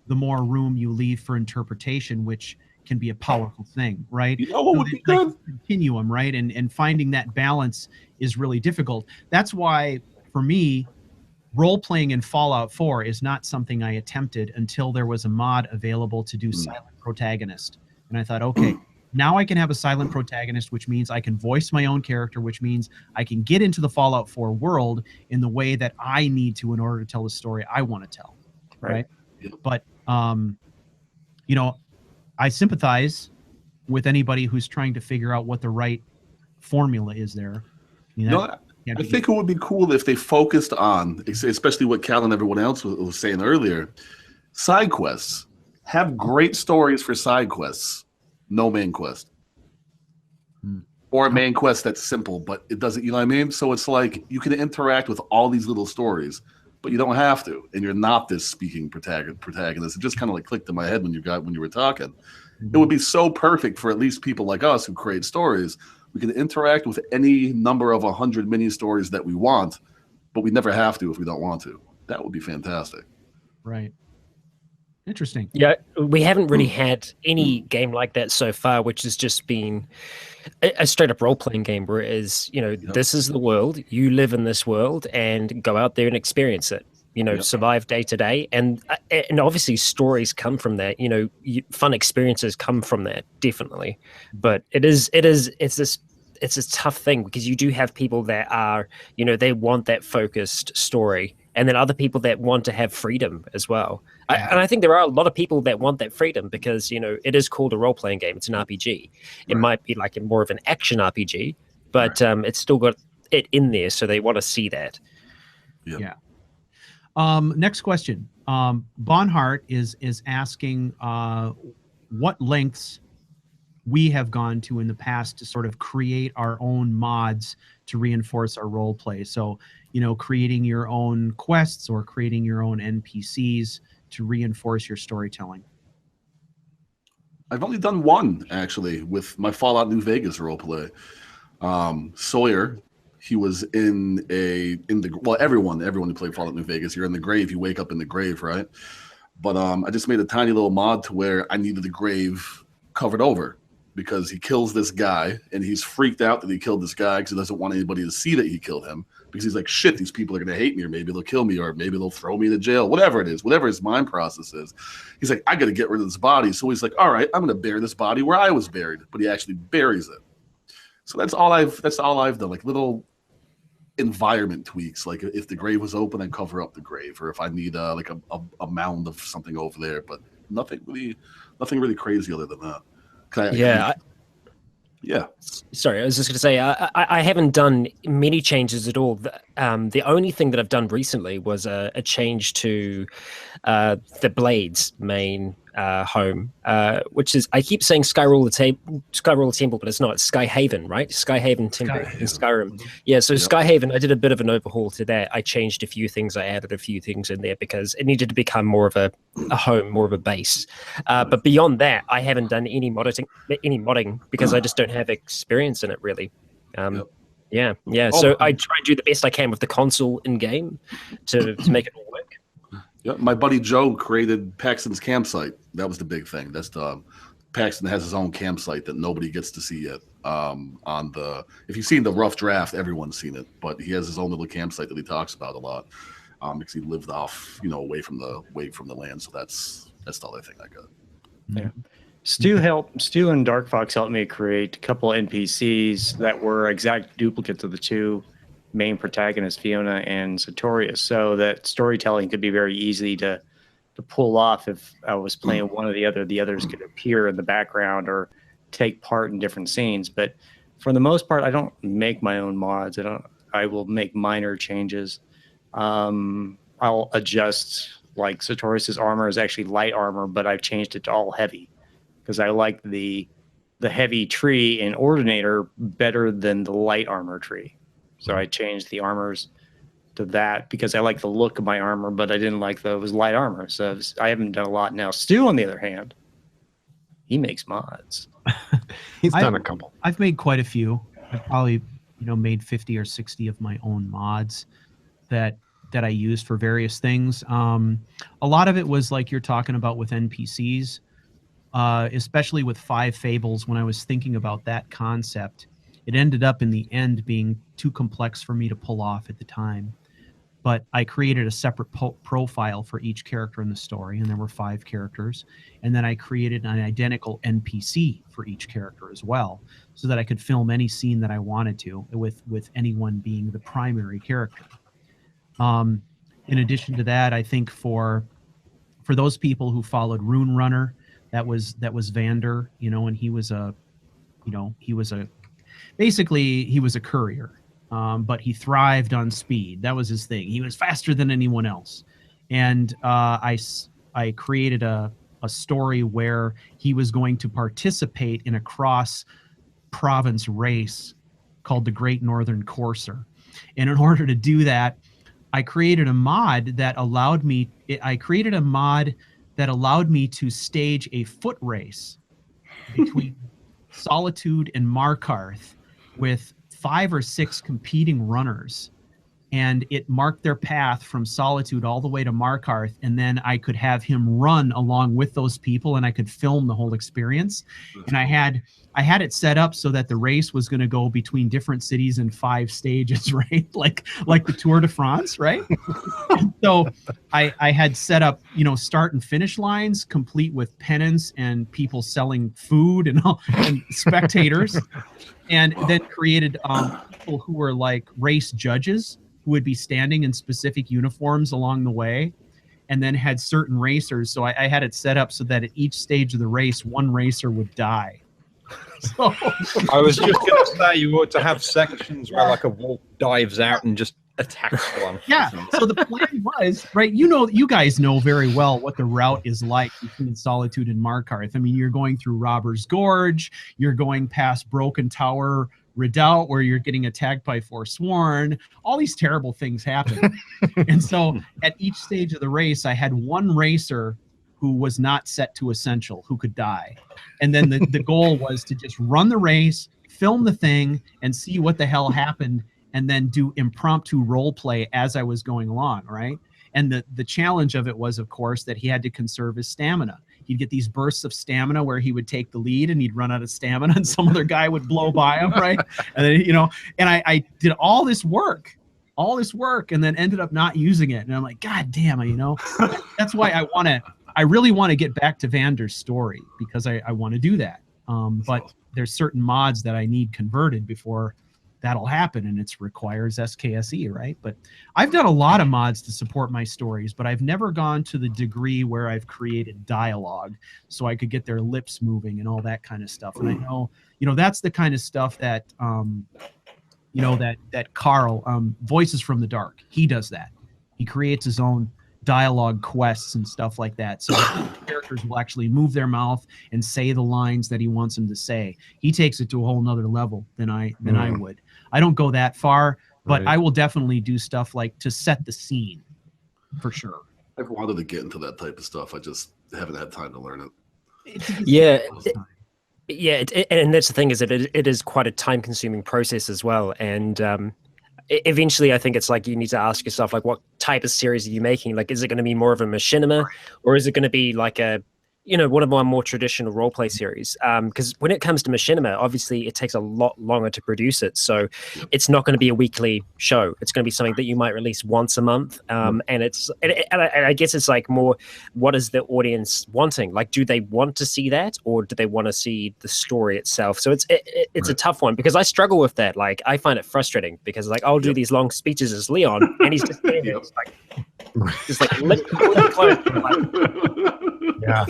the more room you leave for interpretation, which can be a powerful thing, right? What would be good? Continuum, right? And finding that balance is really difficult. That's why, for me, role-playing in Fallout 4 is not something I attempted until there was a mod available to do silent protagonist. And I thought, okay, now I can have a silent protagonist, which means I can voice my own character, which means I can get into the Fallout 4 world in the way that I need to in order to tell the story I want to tell, right? Yep. But, I sympathize with anybody who's trying to figure out what the right formula is there. I think it would be cool if they focused on, especially what Cal and everyone else was saying earlier, side quests. Have great stories for side quests. No main quest. Or a main quest that's simple, but it doesn't, you know what I mean? So it's like you can interact with all these little stories, but you don't have to. And you're not this speaking protagonist. It just kind of like clicked in my head when you were talking. It would be so perfect for at least people like us who create stories. We can interact with any number of 100 mini stories that we want, but we never have to if we don't want to. That would be fantastic. Right. Interesting. Yeah, we haven't really had any game like that so far, which has just been a straight up role playing game where it is, this is the world, you live in this world and go out there and experience it. Survive day to day, and obviously stories come from that. Fun experiences come from that, definitely. But it's a tough thing because you do have people that are, they want that focused story, and then other people that want to have freedom as well. And I think there are a lot of people that want that freedom because it is called a role playing game. It's an RPG. It might be like more of an action RPG, but it's still got it in there, so they want to see that. Yeah. Next question. Bonhart is asking what lengths we have gone to in the past to sort of create our own mods to reinforce our role play. So, creating your own quests or creating your own NPCs to reinforce your storytelling. I've only done one, actually, with my Fallout New Vegas roleplay. Sawyer, he was everyone who played Fallout New Vegas, you're in the grave, you wake up in the grave, right? But I just made a tiny little mod to where I needed the grave covered over because he kills this guy, and he's freaked out that he killed this guy because he doesn't want anybody to see that he killed him, because he's like, shit, these people are going to hate me, or maybe they'll kill me, or maybe they'll throw me into jail, whatever it is, whatever his mind process is. He's like, I got to get rid of this body. So he's like, all right, I'm going to bury this body where I was buried, but he actually buries it. So that's all I've done, like little environment tweaks. Like if the grave was open, I cover up the grave, or if I need like a mound of something over there, but nothing really crazy other than that. Yeah. Sorry, I was just going to say, I haven't done many changes at all. The only thing that I've done recently was a change to the Blades main home, which is, I keep saying Skyroller Temple, but it's not. It's Skyhaven, right? Skyhaven Temple in Skyrim. Yeah, so Skyhaven, I did a bit of an overhaul to that. I changed a few things. I added a few things in there because it needed to become more of a home, more of a base. But beyond that, I haven't done any modding because I just don't have experience in it, really. Yeah. So I try and do the best I can with the console in game to make it all work. Yeah, my buddy Joe created Paxton's campsite. That was the big thing. That's Paxton has his own campsite that nobody gets to see yet. If you've seen the rough draft, everyone's seen it. But he has his own little campsite that he talks about a lot, because he lived off, away from the land. So that's the other thing I got. Yeah. Stu and Dark Fox helped me create a couple NPCs that were exact duplicates of the two main protagonists, Fiona and Sartorius, so that storytelling could be very easy to pull off. If I was playing one or the others could appear in the background or take part in different scenes. But for the most part, I don't make my own mods. I will make minor changes. I'll adjust, like Sartorius's armor is actually light armor, but I've changed it to all heavy because I like the heavy tree in Ordinator better than the light armor tree. So I changed the armors to that because I like the look of my armor, but I didn't like those light armor. So I haven't done a lot now. Stu, on the other hand, he makes mods. He's done a couple. I've made quite a few. I've probably, made 50 or 60 of my own mods that I used for various things. A lot of it was like you're talking about with NPCs, especially with Five Fables. When I was thinking about that concept, it ended up in the end being too complex for me to pull off at the time. But I created a separate profile for each character in the story, and there were 5 characters. And then I created an identical NPC for each character as well, so that I could film any scene that I wanted to, with anyone being the primary character. In addition to that, I think for those people who followed Rune Runner, that was Vander, and he was a basically, he was a courier, but he thrived on speed. That was his thing. He was faster than anyone else. And I created a story where he was going to participate in a cross-province race called the Great Northern Courser. And in order to do that, I created a mod that allowed me to stage a foot race between Solitude and Markarth with 5 or 6 competing runners, and it marked their path from Solitude all the way to Markarth, and then I could have him run along with those people, and I could film the whole experience. And I had it set up so that the race was going to go between different cities in 5 stages, right? Like the Tour de France, right? And so I had set up, start and finish lines complete with pennants and people selling food and spectators, and then created people who were like race judges who would be standing in specific uniforms along the way, and then had certain racers. So I had it set up so that at each stage of the race, one racer would die. So I was just going to say, you ought to have sections where like a wolf dives out and just Attack one. Yeah. So the plan was, right, you guys know very well what the route is like between Solitude and Markarth. I mean, you're going through Robber's Gorge, you're going past Broken Tower Redoubt, where you're getting attacked by Forsworn. All these terrible things happen. And so at each stage of the race, I had one racer who was not set to Essential, who could die. And then the goal was to just run the race, film the thing, and see what the hell happened, and then do impromptu role play as I was going along, right? And the challenge of it was, of course, that he had to conserve his stamina. He'd get these bursts of stamina where he would take the lead and he'd run out of stamina and some other guy would blow by him, right? And then, and I did all this work, and then ended up not using it. And I'm like, God damn it, That's why I really want to get back to Vander's story, because I want to do that. But there's certain mods that I need converted before that'll happen, and it requires SKSE, right? But I've done a lot of mods to support my stories, but I've never gone to the degree where I've created dialogue so I could get their lips moving and all that kind of stuff. And I know, that's the kind of stuff that, that Carl, Voices from the Dark, he does that. He creates his own dialogue quests and stuff like that, so that characters will actually move their mouth and say the lines that he wants them to say. He takes it to a whole nother level than I would. I don't go that far, but I will definitely do stuff like to set the scene, for sure. I've wanted to get into that type of stuff. I just haven't had time to learn it. And that's the thing, is that it is quite a time-consuming process as well, and eventually I think it's like you need to ask yourself, like, what type of series are you making? Like, is it going to be more of a machinima, or is it going to be like a one of my more traditional roleplay series? Because when it comes to machinima, obviously it takes a lot longer to produce it, so it's not going to be a weekly show. It's going to be something that you might release once a month, and I guess it's like more, what is the audience wanting? Like, do they want to see that, or do they want to see the story itself? So it's a tough one, because I struggle with that. Like, I find it frustrating, because like I'll do these long speeches as Leon, and he's just standing there, just like yeah.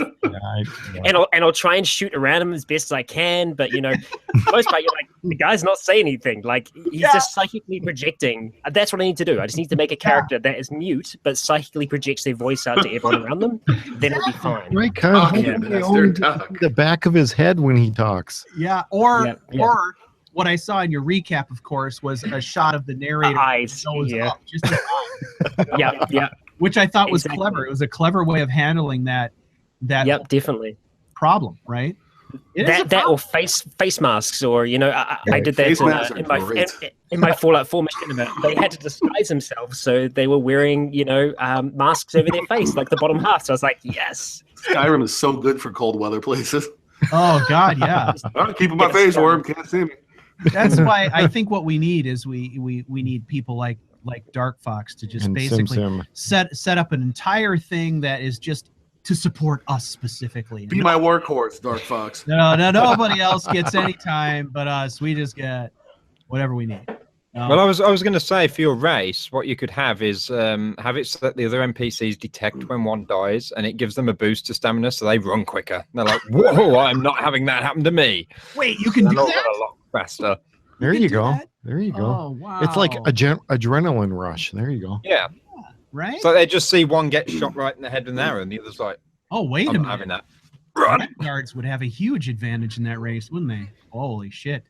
And I'll try and shoot around him as best as I can, but most part, you're like, the guy's not saying anything. Like, he's just psychically projecting. That's what I need to do. I just need to make a character that is mute but psychically projects their voice out to everyone around them. Then it'll be fine. Right, Kyle. The back of his head when he talks. Yeah, or what I saw in your recap, of course, was a shot of the narrator eyes. Up, just his eyes. Yeah. Which I thought was clever. It was a clever way of handling that definitely problem, right? That or face masks, or I did that in my Fallout 4 machinima. They had to disguise themselves, so they were wearing masks over their face, like the bottom half. So I was like, yes. Skyrim is so good for cold weather places. Oh God, yeah. I'm keeping my face warm, can't see me. That's why I think what we need is we need people like Dark Fox to just basically set up an entire thing that is just to support us specifically. Be my workhorse, Dark Fox. No, nobody else gets any time but us. We just get whatever we need. Well, I was going to say, for your race, what you could have is have it so that the other NPCs detect when one dies, and it gives them a boost to stamina, so they run quicker. And they're like, "Whoa, I'm not having that happen to me." Wait, you can do that? A lot faster. There you go. There you go. Oh, wow. It's like adrenaline rush. There you go. Yeah. Right? So they just see one get shot right in the head with an arrow, and the other's like, "Oh, wait a minute." Having that. Red Guards would have a huge advantage in that race, wouldn't they? Holy shit.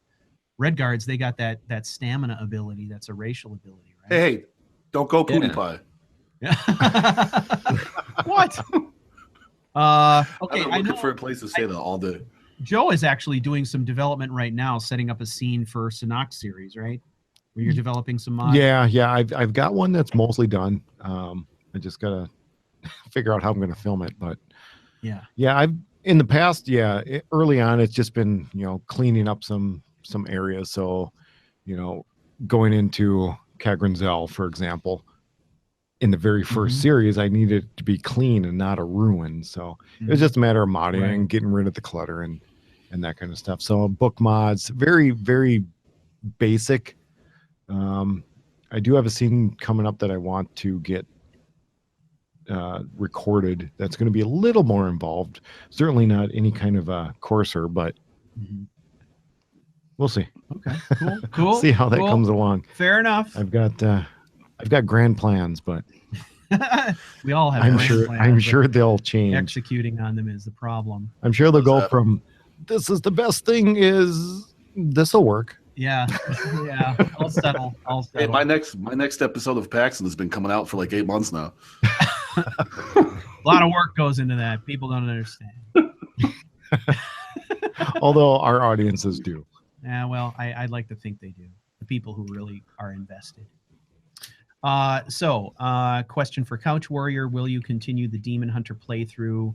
Red Guards, they got that stamina ability. That's a racial ability, right? Hey, don't go PewDiePie. Yeah. What? Okay, I'm looking for a place to say that all day. Joe is actually doing some development right now, setting up a scene for Sanox series, right? Where you're developing some mods. Yeah. I've got one that's mostly done. I just gotta figure out how I'm gonna film it. But yeah, I've in the past, early on, it's just been cleaning up some areas. So, going into Cagranzel, for example, in the very first series, I needed it to be clean and not a ruin. So it was just a matter of modding and getting rid of the clutter and that kind of stuff. So book mods, very, very basic. I do have a scene coming up that I want to get recorded. That's going to be a little more involved. Certainly not any kind of a courser, but we'll see. Okay, cool. See how that comes along. Fair enough. I've got I've got grand plans, but We all have. I'm grand sure. plans, I'm but sure they'll change. executing on them is the problem. I'm sure they'll go that? from this is the best thing is this will work. Yeah, yeah. I'll settle. Hey, my next episode of Paxton has been coming out for like 8 months now. A lot of work goes into that. People don't understand. Although our audiences do. Yeah, well, I'd like to think they do. The people who really are invested. Question for Couch Warrior: will you continue the Demon Hunter playthrough?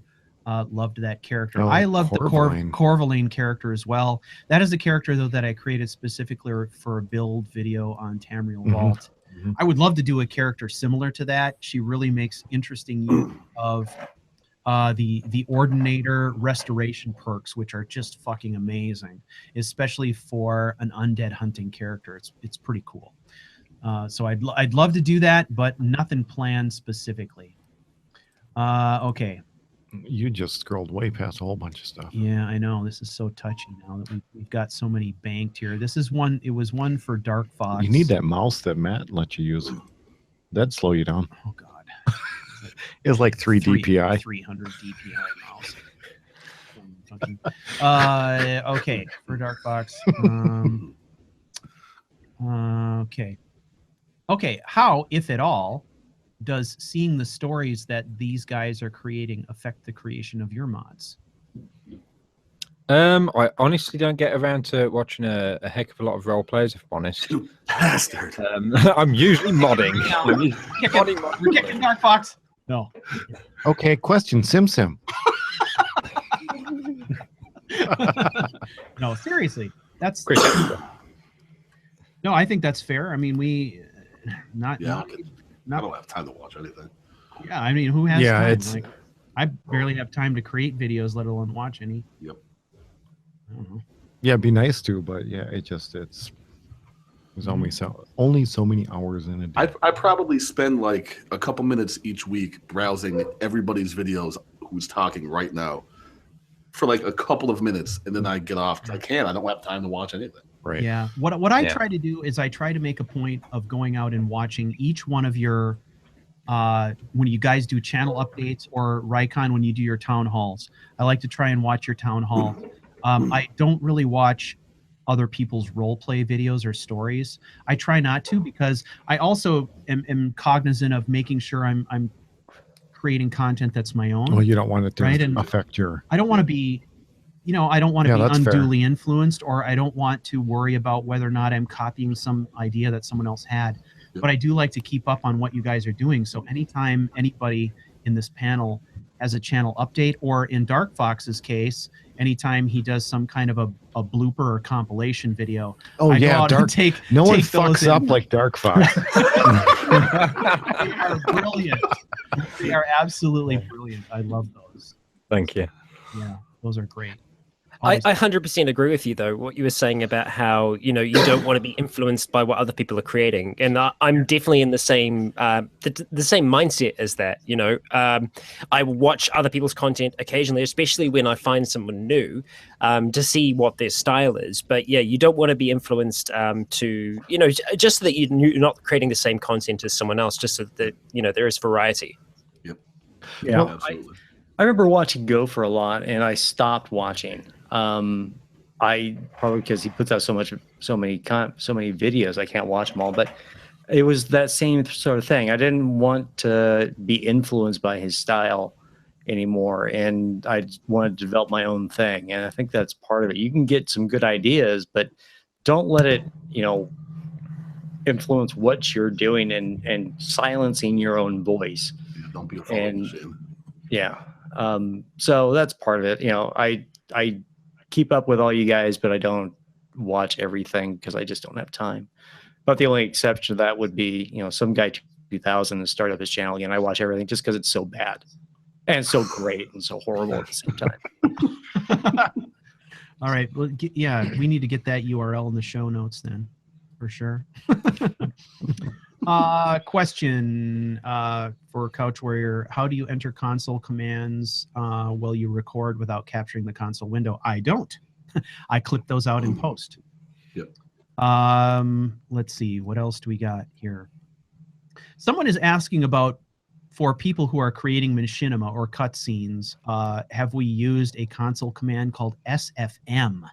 Loved that character. Oh, I loved the Corvaline. Corvaline character as well. That is a character though that I created specifically for a build video on Tamriel Vault. I would love to do a character similar to that. She really makes interesting use of the Ordinator restoration perks, which are just fucking amazing, especially for an undead hunting character. It's pretty cool. So I'd love to do that, but nothing planned specifically. Okay. You just scrolled way past a whole bunch of stuff. Yeah, I know. This is so touchy now that we've got so many banked here. This is one. It was one for Dark Fox. You need that mouse that Matt let you use. That'd slow you down. Oh God. It's like 3 DPI. 300 DPI mouse. Okay, for Dark Fox. Okay. How, if at all, does seeing the stories that these guys are creating affect the creation of your mods? I honestly don't get around to watching a heck of a lot of role players, if I'm honest. You bastard. I'm usually modding. We're kicking Dark Fox. No. Okay, question, Sim. No, seriously. That's Chris, no, I think that's fair. I mean, we I don't have time to watch anything. Yeah, I mean, who has Yeah, time? it's- Like, I barely have time to create videos, let alone watch any. Yep. I don't know. Yeah, it'd be nice to, but yeah, there's only so many hours in a day. I probably spend like a couple minutes each week browsing everybody's videos who's talking right now for like a couple of minutes, and then I get off. I don't have time to watch anything. Right. Yeah. What I try to do is I try to make a point of going out and watching each one of your when you guys do channel updates, or Rycon when you do your town halls. I like to try and watch your town hall. I don't really watch other people's role play videos or stories. I try not to, because I also am cognizant of making sure I'm creating content that's my own. Well, you don't want it to Right, and- affect your. I don't want to be, I don't want to Yeah, be that's fair. unduly influenced, or I don't want to worry about whether or not I'm copying some idea that someone else had. Yep. But I do like to keep up on what you guys are doing. So anytime anybody in this panel has a channel update, or in Dark Fox's case, anytime he does some kind of a blooper or compilation video, Oh I go yeah, out and Dark. No one take those fucks up in. like Dark Fox. They are brilliant. They are absolutely brilliant. I love those. thank you. Yeah, those are great. I 100% agree with you, though, what you were saying about how, you don't want to be influenced by what other people are creating. And I'm definitely in the same the same mindset as that, I watch other people's content occasionally, especially when I find someone new, to see what their style is. But yeah, you don't want to be influenced to, just so that you're not creating the same content as someone else, just so that, there is variety. Yep. Yeah. Absolutely. I remember watching Gopher a lot, and I stopped watching. I probably because he puts out so many videos, I can't watch them all. But it was that same sort of thing. I didn't want to be influenced by his style anymore, and I wanted to develop my own thing. And I think that's part of it. You can get some good ideas, but don't let it, influence what you're doing and silencing your own voice. Yeah, don't be a And- machine. Yeah. So that's part of it. I keep up with all you guys, but I don't watch everything because I just don't have time. But the only exception to that would be, some guy 2000 has started up his channel again. I watch everything just because it's so bad and so great and so horrible at the same time. All right. Well, we need to get that URL in the show notes then, for sure. Question for Couch Warrior: how do you enter console commands while you record without capturing the console window? I don't. I clip those out in post. Yep. Let's see. What else do we got here? Someone is asking about, for people who are creating machinima or cutscenes, have we used a console command called SFM?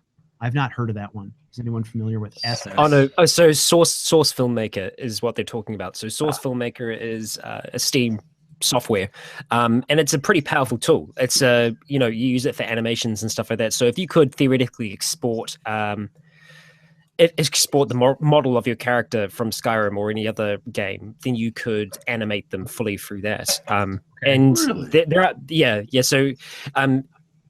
I've not heard of that one. Is anyone familiar with SFM? Oh no! Oh, so Source Filmmaker is what they're talking about. So Source Filmmaker is a Steam software, and it's a pretty powerful tool. It's you know, you use it for animations and stuff like that. So if you could theoretically export the model of your character from Skyrim or any other game, then you could animate them fully through that. And Really? there are so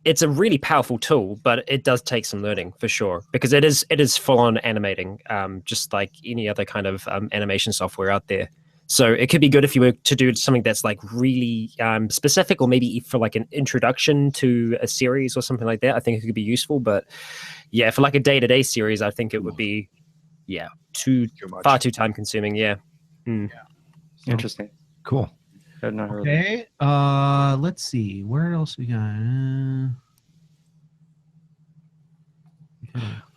it's a really powerful tool, but it does take some learning for sure, because it is full on animating, just like any other kind of animation software out there. So it could be good if you were to do something that's like really specific, or maybe for like an introduction to a series or something like that. I think it could be useful, but yeah, for like a day-to-day series, I think it would be far too time consuming. Yeah. Mm. Interesting. Cool. I've not heard of Okay. Let's see. Where else we got?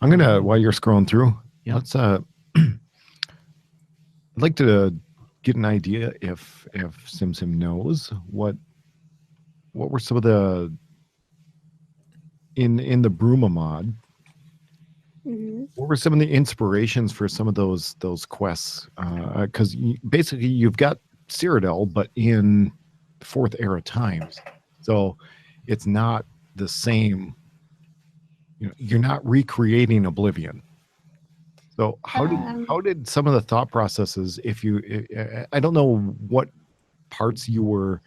I'm gonna, while you're scrolling through, Yep. let's I'd like to get an idea if SimSim knows what were some of the in the Bruma mod. What were some of the inspirations for some of those quests? Because basically you've got Cyrodiil, but in Fourth Era times, so it's not the same. You know, you're not recreating Oblivion. So how did some of the thought processes, if you, I don't know what parts you were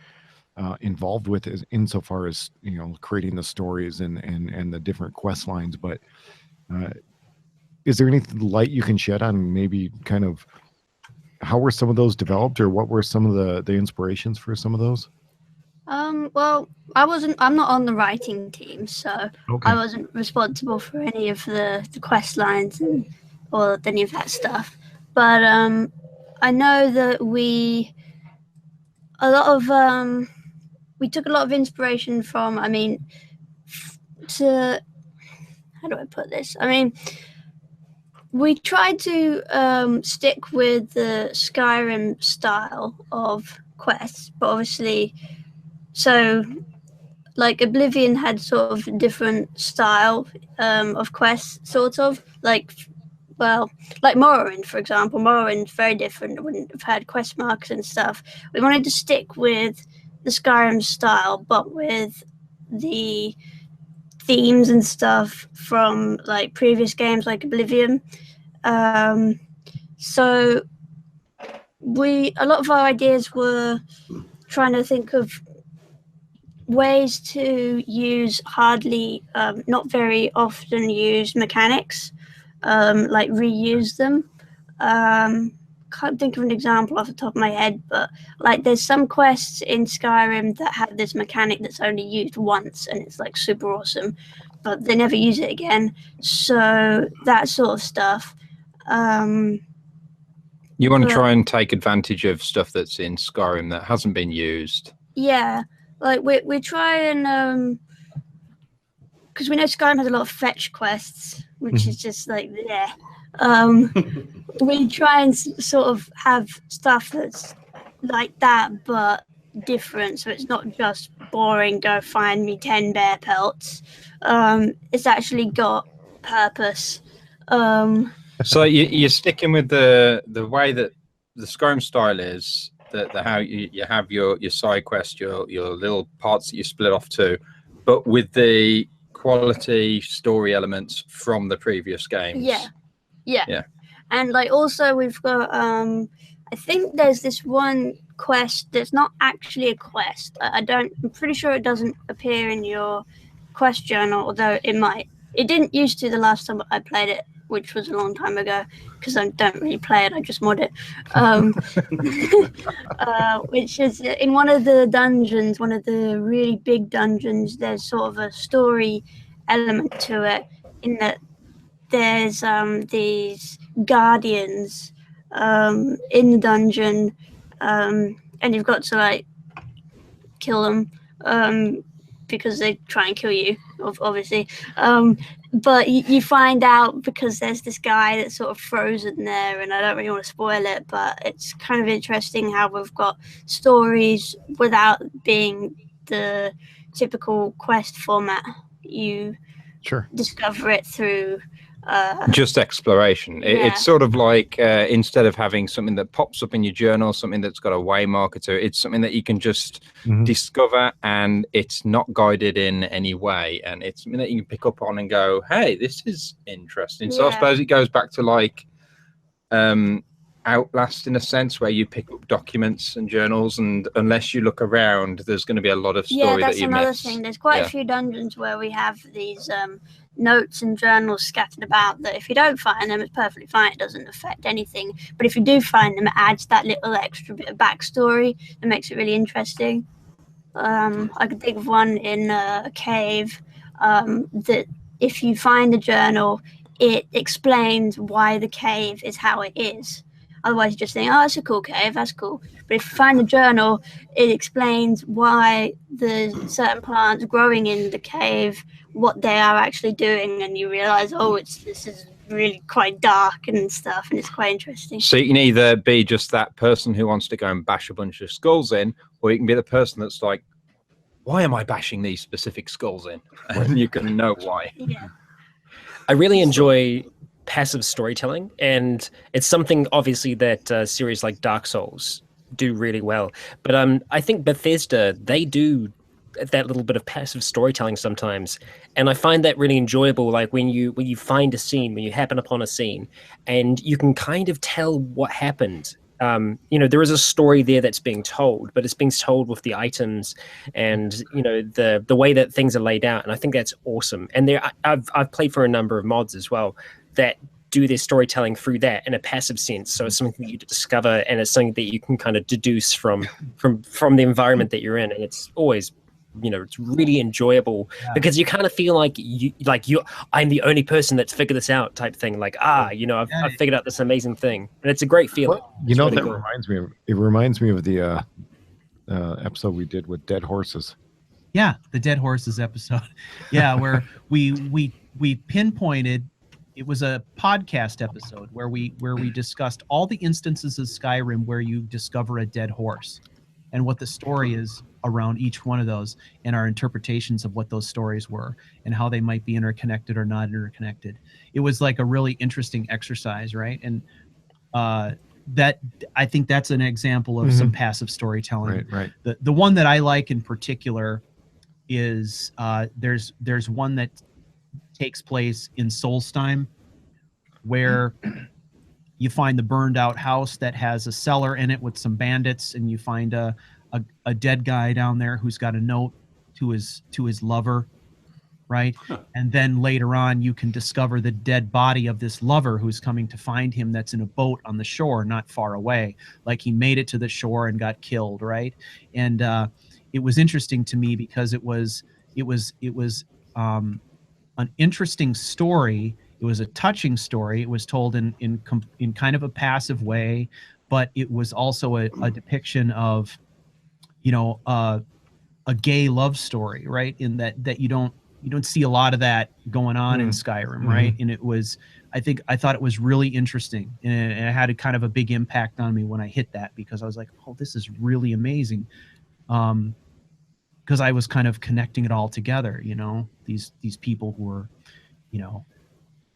involved with insofar as, you know, creating the stories and the different quest lines, but is there any light you can shed on maybe kind of how were some of those developed, or what were some of the inspirations for some of those? Well, I'm not on the writing team, so I wasn't responsible for any of the quest lines or any of that stuff. But I know that we took a lot of inspiration from, how do I put this? We tried to stick with the Skyrim style of quests, but obviously, so like Oblivion had sort of different style of quests, sort of like Morrowind, for example. Morrowind's very different. It wouldn't have had quest marks and stuff. We wanted to stick with the Skyrim style, but with the themes and stuff from like previous games like Oblivion. So a lot of our ideas were trying to think of ways to use not very often used mechanics, like reuse them. Can't think of an example off the top of my head, but like there's some quests in Skyrim that have this mechanic that's only used once and it's like super awesome, but they never use it again. So that sort of stuff. You want to try and take advantage of stuff that's in Skyrim that hasn't been used. Yeah, like we try and because we know Skyrim has a lot of fetch quests, which is just like we try and sort of have stuff that's like that but different, so it's not just boring, go find me 10 bear pelts. It's actually got purpose. So you're sticking with the way that the Skyrim style is, that how you have your side quest, your little parts that you split off to, but with the quality story elements from the previous games. Yeah. And like also we've got I think there's this one quest that's not actually a quest. I'm pretty sure it doesn't appear in your quest journal, although it might. It didn't used to the last time I played it, which was a long time ago, because I don't really play it, I just mod it. Which is in one of the dungeons, one of the really big dungeons, there's sort of a story element to it, in that there's these guardians in the dungeon, and you've got to like kill them because they try and kill you, obviously. but you find out because there's this guy that's sort of frozen there, and I don't really want to spoil it, but it's kind of interesting how we've got stories without being the typical quest format. You discover it through just exploration. Yeah. It's sort of like instead of having something that pops up in your journal, something that's got a way marker to it, it's something that you can just discover, and it's not guided in any way, and it's something that you can pick up on and go, hey, this is interesting. So I suppose it goes back to like Outlast in a sense, where you pick up documents and journals, and unless you look around, there's going to be a lot of story that you miss. That's another thing. There's quite a few dungeons where we have these notes and journals scattered about that if you don't find them, it's perfectly fine. It doesn't affect anything. But if you do find them, it adds that little extra bit of backstory and makes it really interesting. I could think of one in a cave that if you find the journal, it explains why the cave is how it is. Otherwise, you just think, oh, it's a cool cave, that's cool. But if you find the journal, it explains why the certain plants growing in the cave, what they are actually doing, and you realize, oh, this is really quite dark and stuff, and it's quite interesting. So you can either be just that person who wants to go and bash a bunch of skulls in, or you can be the person that's like, why am I bashing these specific skulls in? And you can know why. Yeah. I really enjoy passive storytelling, and it's something obviously that series like Dark Souls do really well. But I think Bethesda, they do that little bit of passive storytelling sometimes, and I find that really enjoyable. Like when you find a scene, when you happen upon a scene, and you can kind of tell what happened. There is a story there that's being told, but it's being told with the items and the way that things are laid out, and I think that's awesome. And I've played for a number of mods as well that do their storytelling through that in a passive sense. So it's something that you discover, and it's something that you can kind of deduce from the environment that you're in, and it's always it's really enjoyable because you kind of feel like I'm the only person that's figured this out type thing. Like, I've figured out this amazing thing, and it's a great feeling. Well, that reminds me of. It reminds me of the episode we did with dead horses. Yeah, the dead horses episode. Yeah, where we pinpointed. It was a podcast episode where we discussed all the instances of Skyrim where you discover a dead horse, and what the story is around each one of those, and our interpretations of what those stories were and how they might be interconnected or not interconnected. It was like a really interesting exercise, right? And that I think that's an example of some passive storytelling. Right. The one that I like in particular is there's one that takes place in Solstheim where you find the burned out house that has a cellar in it with some bandits, and you find a dead guy down there who's got a note to his lover, right? And then later on you can discover the dead body of this lover who's coming to find him, that's in a boat on the shore not far away. Like he made it to the shore and got killed, right? And it was interesting to me because it was an interesting story. It was a touching story. It was told in kind of a passive way, but it was also a depiction of a gay love story, right? In that you don't see a lot of that going on in Skyrim, right? And it was, I thought it was really interesting, and it had a kind of a big impact on me when I hit that, because I was like, oh, this is really amazing. Because I was kind of connecting it all together, these people who were,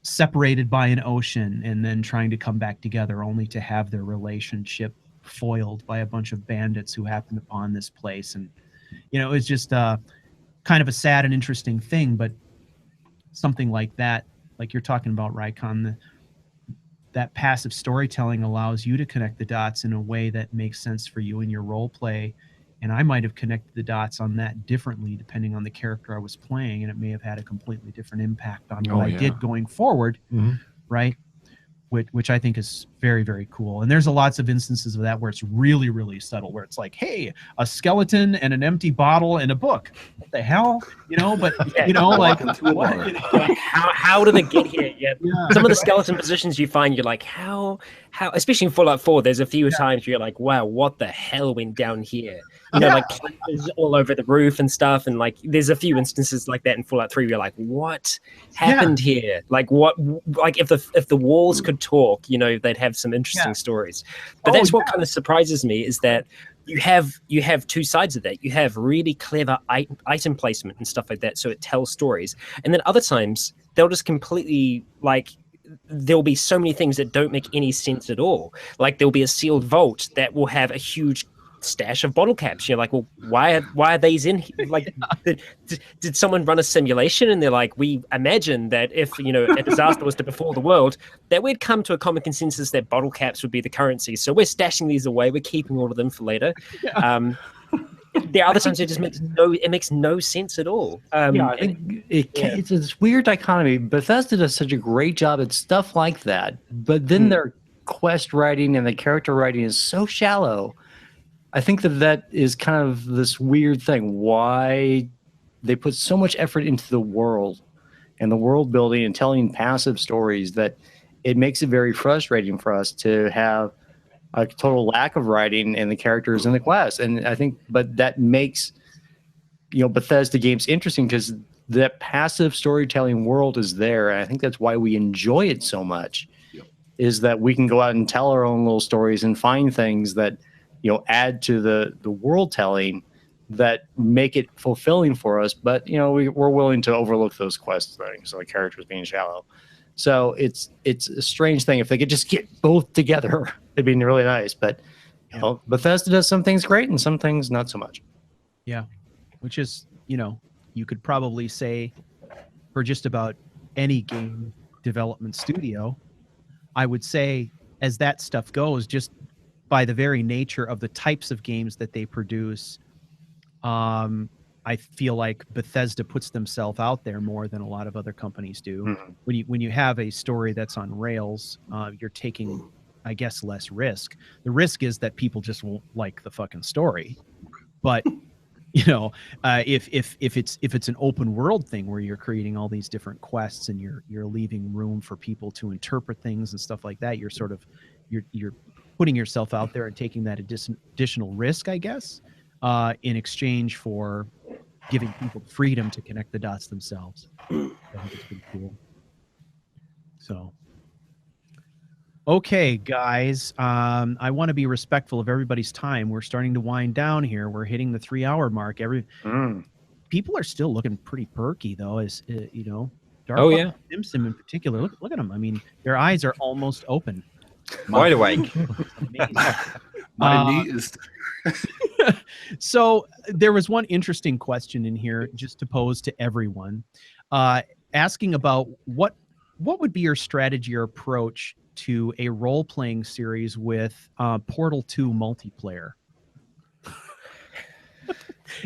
separated by an ocean and then trying to come back together, only to have their relationship foiled by a bunch of bandits who happened upon this place. And it was just kind of a sad and interesting thing, but something like that, like you're talking about, Raikon, that passive storytelling allows you to connect the dots in a way that makes sense for you in your role play. And I might have connected the dots on that differently depending on the character I was playing, and it may have had a completely different impact on what I did going forward, right? Which I think is very, very cool. And there's lots of instances of that where it's really, really subtle, where it's like, hey, a skeleton and an empty bottle and a book. What the hell? But like, what? How did it get here? Yeah. Some of the skeleton positions you find, you're like, how? Especially in Fallout 4, there's a few times where you're like, wow, what the hell went down here? you know, like clippers all over the roof and stuff. And like, there's a few instances like that in Fallout 3 where you're like, what happened here? Like, like if the walls could talk, you know, they'd have some interesting stories. But that's what kind of surprises me, is that you have two sides of that. You have really clever item placement and stuff like that, so it tells stories. And then other times they'll just completely, like, there'll be so many things that don't make any sense at all. Like there'll be a sealed vault that will have a huge stash of bottle caps. You're like, well, why are these in here? Like, did someone run a simulation and they're like, we imagine that if, you know, a disaster was to befall the world, that we'd come to a common consensus that bottle caps would be the currency. So we're stashing these away. We're keeping all of them for later. There are other times it makes no sense at all. I think it's this weird dichotomy. Bethesda does such a great job at stuff like that, but then their quest writing and the character writing is so shallow. I think that is kind of this weird thing. Why they put so much effort into the world and the world building and telling passive stories that it makes it very frustrating for us to have a total lack of writing and the characters in the quest. And I think, but that makes, you know, Bethesda games interesting because that passive storytelling world is there. And I think that's why we enjoy it so much, is that we can go out and tell our own little stories and find things that, you know, add to the world telling that make it fulfilling for us. But, you know, we're willing to overlook those quest things, like characters being shallow. So it's a strange thing. If they could just get both together, it'd be really nice. But you know, Bethesda does some things great and some things not so much. Yeah, which is, you know, you could probably say for just about any game development studio, I would say as that stuff goes, just by the very nature of the types of games that they produce, I feel like Bethesda puts themselves out there more than a lot of other companies do. When you have a story that's on rails, you're taking, I guess, less risk. The risk is that people just won't like the fucking story. But you know, if it's an open world thing where you're creating all these different quests and you're leaving room for people to interpret things and stuff like that, you're sort of you're putting yourself out there and taking that additional risk, I guess, in exchange for giving people freedom to connect the dots themselves. I think it's pretty cool. So, okay, guys, I want to be respectful of everybody's time. We're starting to wind down here. We're hitting the 3-hour mark. People are still looking pretty perky, though, as you know. Dark Simpson in particular. Look at them. I mean, their eyes are almost open. Wide awake. My knee is. So there was one interesting question in here just to pose to everyone, asking about what would be your strategy or approach to a role-playing series with Portal 2 multiplayer.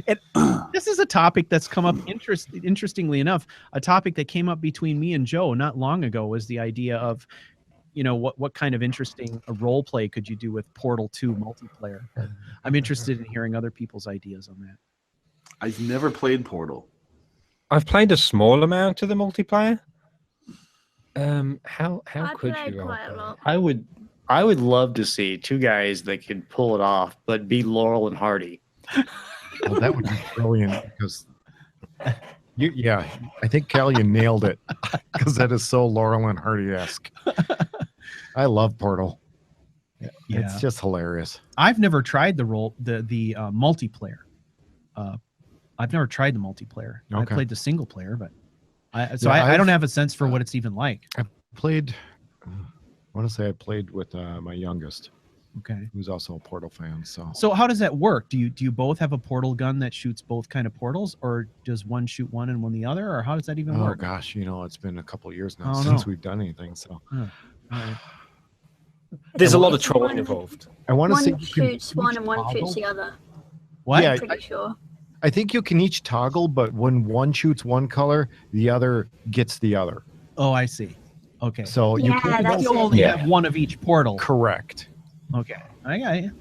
And this is a topic that's come up, interestingly enough, a topic that came up between me and Joe not long ago was the idea of, you know, what kind of interesting role play could you do with Portal 2 multiplayer? I'm interested in hearing other people's ideas on that. I've never played Portal. I've played a small amount of the multiplayer. How could you? Quite a lot. I would love to see two guys that could pull it off, but be Laurel and Hardy. Well, that would be brilliant because, I think Cal, you nailed it because that is so Laurel and Hardy-esque. I love Portal. It's just hilarious. I've never tried the multiplayer. I've never tried the multiplayer. I played the single player, but I don't have a sense for what it's even like. I played. I want to say I played with my youngest. Okay. Who's also a Portal fan. So how does that work? Do you both have a portal gun that shoots both kind of portals, or does one shoot one and one the other, or how does that even work? Oh gosh, you know, it's been a couple of years now since we've done anything. So there's a lot of trolling involved. I want to say one shoots one and one shoots the other. What? I'm pretty sure. I think you can each toggle, but when one shoots one color, the other gets the other. Oh, I see. Okay. So you only have one of each portal. Correct. Okay, I got you.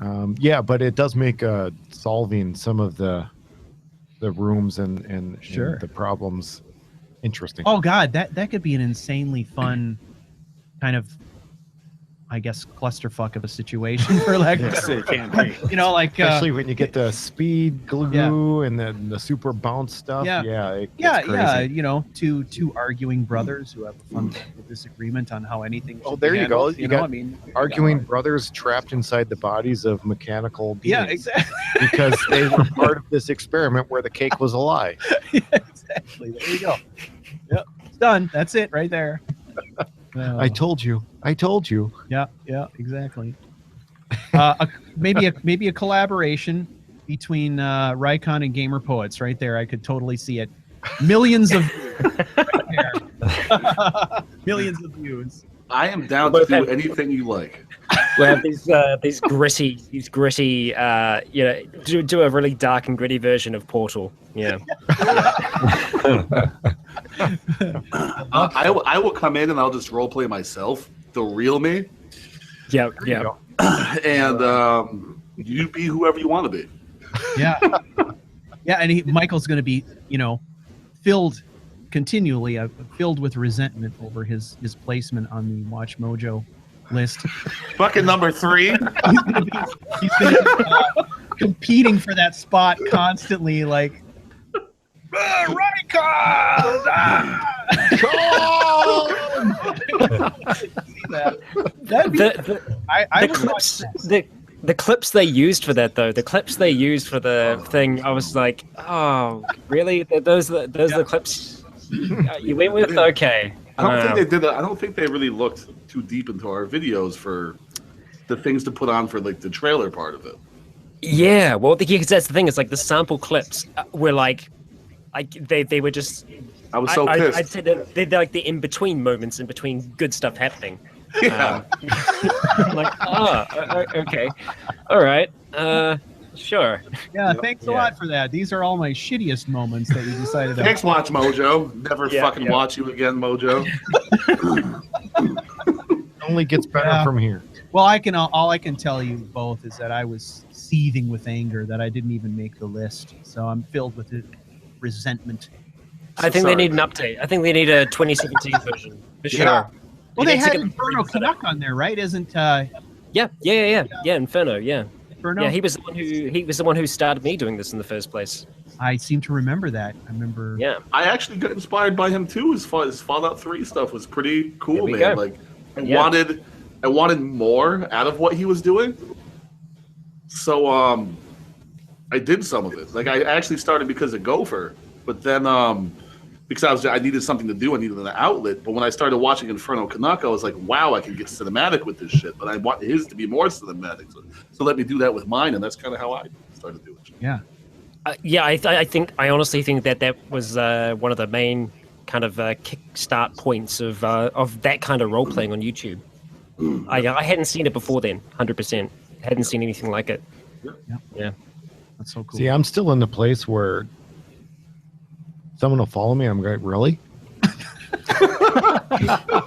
All right. But it does make solving some of the rooms and the problems interesting. Oh God, that could be an insanely fun kind of, I guess, clusterfuck of a situation for like, Yes, it can be. you know, like Especially when you get the speed glue and then the super bounce stuff. Yeah. It gets crazy. you know, two arguing brothers who have a fundamental disagreement on how anything. Oh, should there be you go. handled, You know, got I mean, Arguing brothers trapped inside the bodies of mechanical beings. Yeah, exactly. Because they were part of this experiment where the cake was a lie. Yeah, exactly. There you go. Yep, it's done. That's it right there. I told you. I told you. Yeah, exactly. Maybe a collaboration between Rycon and Gamer Poets right there. I could totally see it. Millions of right there. Millions of views. I am down to do anything you like. We have these gritty, you know, do a really dark and gritty version of Portal. Yeah. I will come in and I'll just role play myself, the real me. Yeah. And you be whoever you want to be. Yeah. Yeah, and Michael's going to be, you know, continually filled with resentment over his placement on the Watch Mojo list. Fucking number 3. He's going to be competing for that spot constantly, like, The clips they used for that, though, the thing, I was like, oh, really? Those are the clips you went with? Okay. I don't think they did that. I don't think they really looked too deep into our videos for the things to put on for like the trailer part of it. Yeah, well, because that's the thing. It's like the sample clips were like they were just. I was so pissed. I'd say that they're like the in between moments, in between good stuff happening. Yeah. Like, okay, all right, sure. Yeah, thanks a lot for that. These are all my shittiest moments that you decided. Thanks, Watch Mojo. Never fucking watch you again, Mojo. Only gets better from here. Well, all I can tell you both is that I was seething with anger that I didn't even make the list. So I'm filled with resentment. I think they need an update. I think they need a 2017 version for sure. Yeah. Well, they had Inferno Canuck on there, right? Isn't Yeah, Inferno, yeah. Inferno? Yeah, he was the one who started me doing this in the first place. I seem to remember that. I remember. Yeah. I actually got inspired by him too. His Fallout 3 stuff was pretty cool, man. Go. Like I wanted more out of what he was doing. So I did some of it. Like I actually started because of Gopher, but then because I needed something to do, I needed an outlet. But when I started watching Inferno Canuck, I was like, wow, I can get cinematic with this shit. But I want his to be more cinematic. So let me do that with mine, and that's kind of how I started doing it. Yeah. I honestly think that was one of the main kind of kickstart points of that kind of role playing on YouTube. I hadn't seen it before then, 100%. Hadn't seen anything like it. Yeah. That's so cool. See, I'm still in the place where someone will follow me. I'm going, really?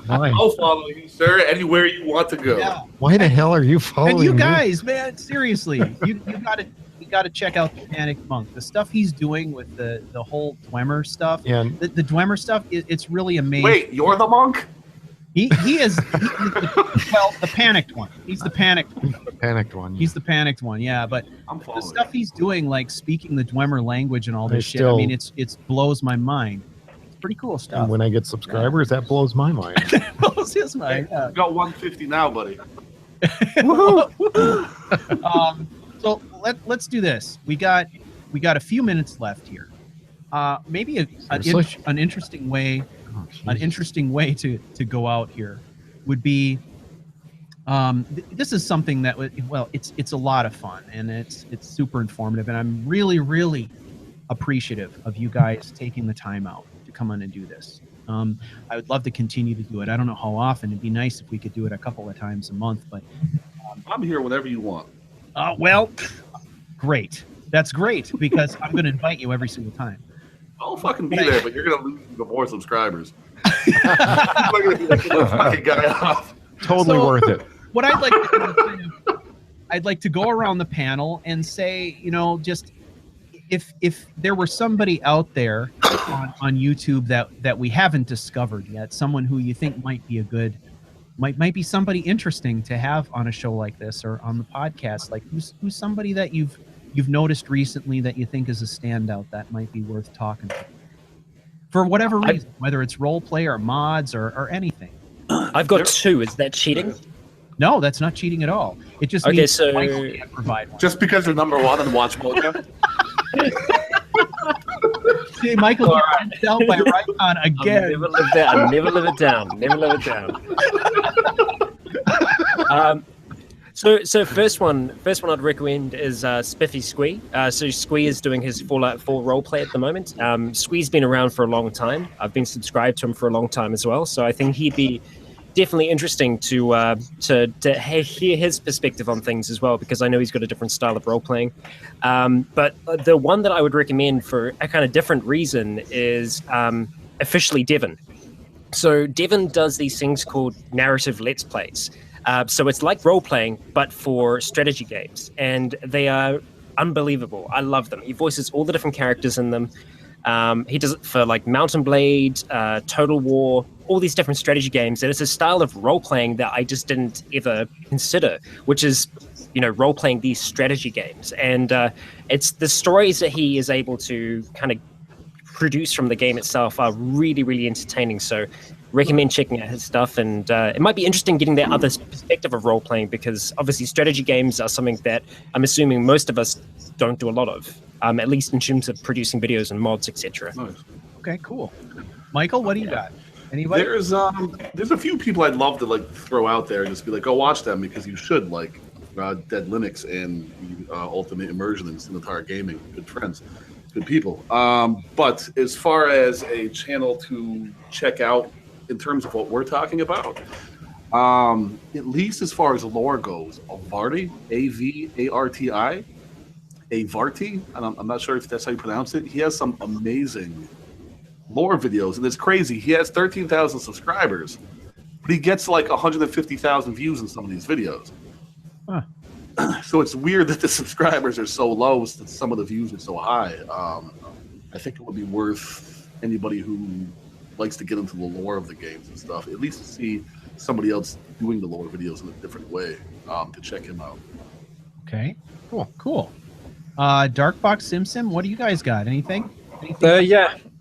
Why? I'll follow you, sir, anywhere you want to go. Yeah. Why the hell are you following And you me? guys, man, seriously, you got to check out the Panic Monk. The stuff he's doing with the whole Dwemer stuff. Yeah. The Dwemer stuff, it's really amazing. Wait, you're the monk? He is the panicked one. He's the panicked one. The panicked one. He's the panicked one, yeah. But the stuff he's doing, like speaking the Dwemer language and all this shit, I mean, it blows my mind. It's pretty cool stuff. And when I get subscribers, that blows my mind. That blows his mind. Yeah. You got 150 now, buddy. So let's do this. We got a few minutes left here. Maybe an interesting way. An interesting way to go out here would be this is something that it's a lot of fun and it's super informative, and I'm really appreciative of you guys taking the time out to come on and do this. I would love to continue to do it. I don't know how often. It'd be nice if we could do it a couple of times a month, but I'm here whenever you want. Well, great. That's great, because I'm going to invite you every single time. I'll fucking be there, but you're gonna lose the more subscribers. I'm gonna be like the fucking guy off. Totally worth it. What I'd like to do, I'd like to go around the panel and say, just if there were somebody out there on YouTube that we haven't discovered yet, someone who you think might be a good might be somebody interesting to have on a show like this or on the podcast? Like who's somebody that you've noticed recently that you think is a standout that might be worth talking to? For whatever reason, whether it's role play or mods or anything. I've got two. Is that cheating? No, that's not cheating at all. It just Okay, means so- Michael can't provide one. Just because you're number one in Watch Mojo? See, Michael gets out by Rycon again. I'll never live that. I'll never live it down. Never live it down. So first one I'd recommend is Spiffy Squee. So Squee is doing his Fallout 4 roleplay at the moment. Squee's been around for a long time. I've been subscribed to him for a long time as well. So I think he'd be definitely interesting to hear his perspective on things as well, because I know he's got a different style of role playing. But the one that I would recommend for a kind of different reason is officially Devon. So Devon does these things called narrative let's plays. So it's like role playing, but for strategy games, and they are unbelievable. I love them. He voices all the different characters in them. He does it for like Mountain Blade, Total War, all these different strategy games. And it's a style of role playing that I just didn't ever consider, which is, role playing these strategy games. And it's the stories that he is able to kind of produce from the game itself are really, really entertaining. So recommend checking out his stuff, and it might be interesting getting that other perspective of role playing, because obviously strategy games are something that I'm assuming most of us don't do a lot of, at least in terms of producing videos and mods, etc. Nice. Okay, cool. Michael, what do you got? Anybody? There's a few people I'd love to like throw out there and just be like, go watch them, because you should, like Dead Linux and Ultimate Immersion and Scimitar Gaming, good friends, good people. But as far as a channel to check out in terms of what we're talking about, at least as far as lore goes, Avarti, A-V-A-R-T-I, Avarti, and I'm not sure if that's how you pronounce it. He has some amazing lore videos, and it's crazy. He has 13,000 subscribers, but he gets like 150,000 views in some of these videos. Huh. So it's weird that the subscribers are so low, that some of the views are so high. I think it would be worth anybody who likes to get into the lore of the games and stuff, at least to see somebody else doing the lore videos in a different way, to check him out. Okay, cool. Darkbox Simsim, what do you guys got? Anything?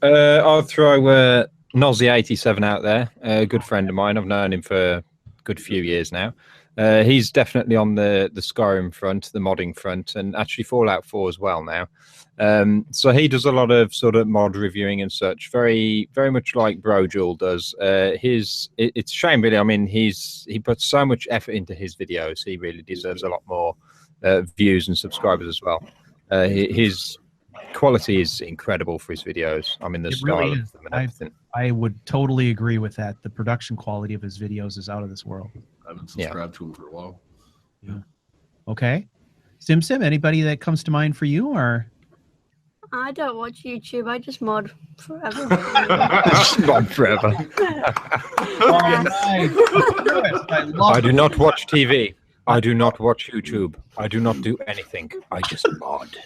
I'll throw Nozzy87 out there, a good friend of mine. I've known him for a good few years now. He's definitely on the Skyrim front, the modding front, and actually Fallout 4 as well now. So he does a lot of sort of mod reviewing and such, very, very much like Brojul does. It's a shame, really. I mean, he puts so much effort into his videos. He really deserves a lot more views and subscribers as well. His quality is incredible for his videos. I mean, the style really of them and everything. I would totally agree with that. The production quality of his videos is out of this world. I haven't subscribed to him for a while. Yeah. Okay. Simsim, anybody that comes to mind for you, or? I don't watch YouTube. I just mod forever. Mod forever. I do not watch TV. I do not watch YouTube. I do not do anything. I just mod.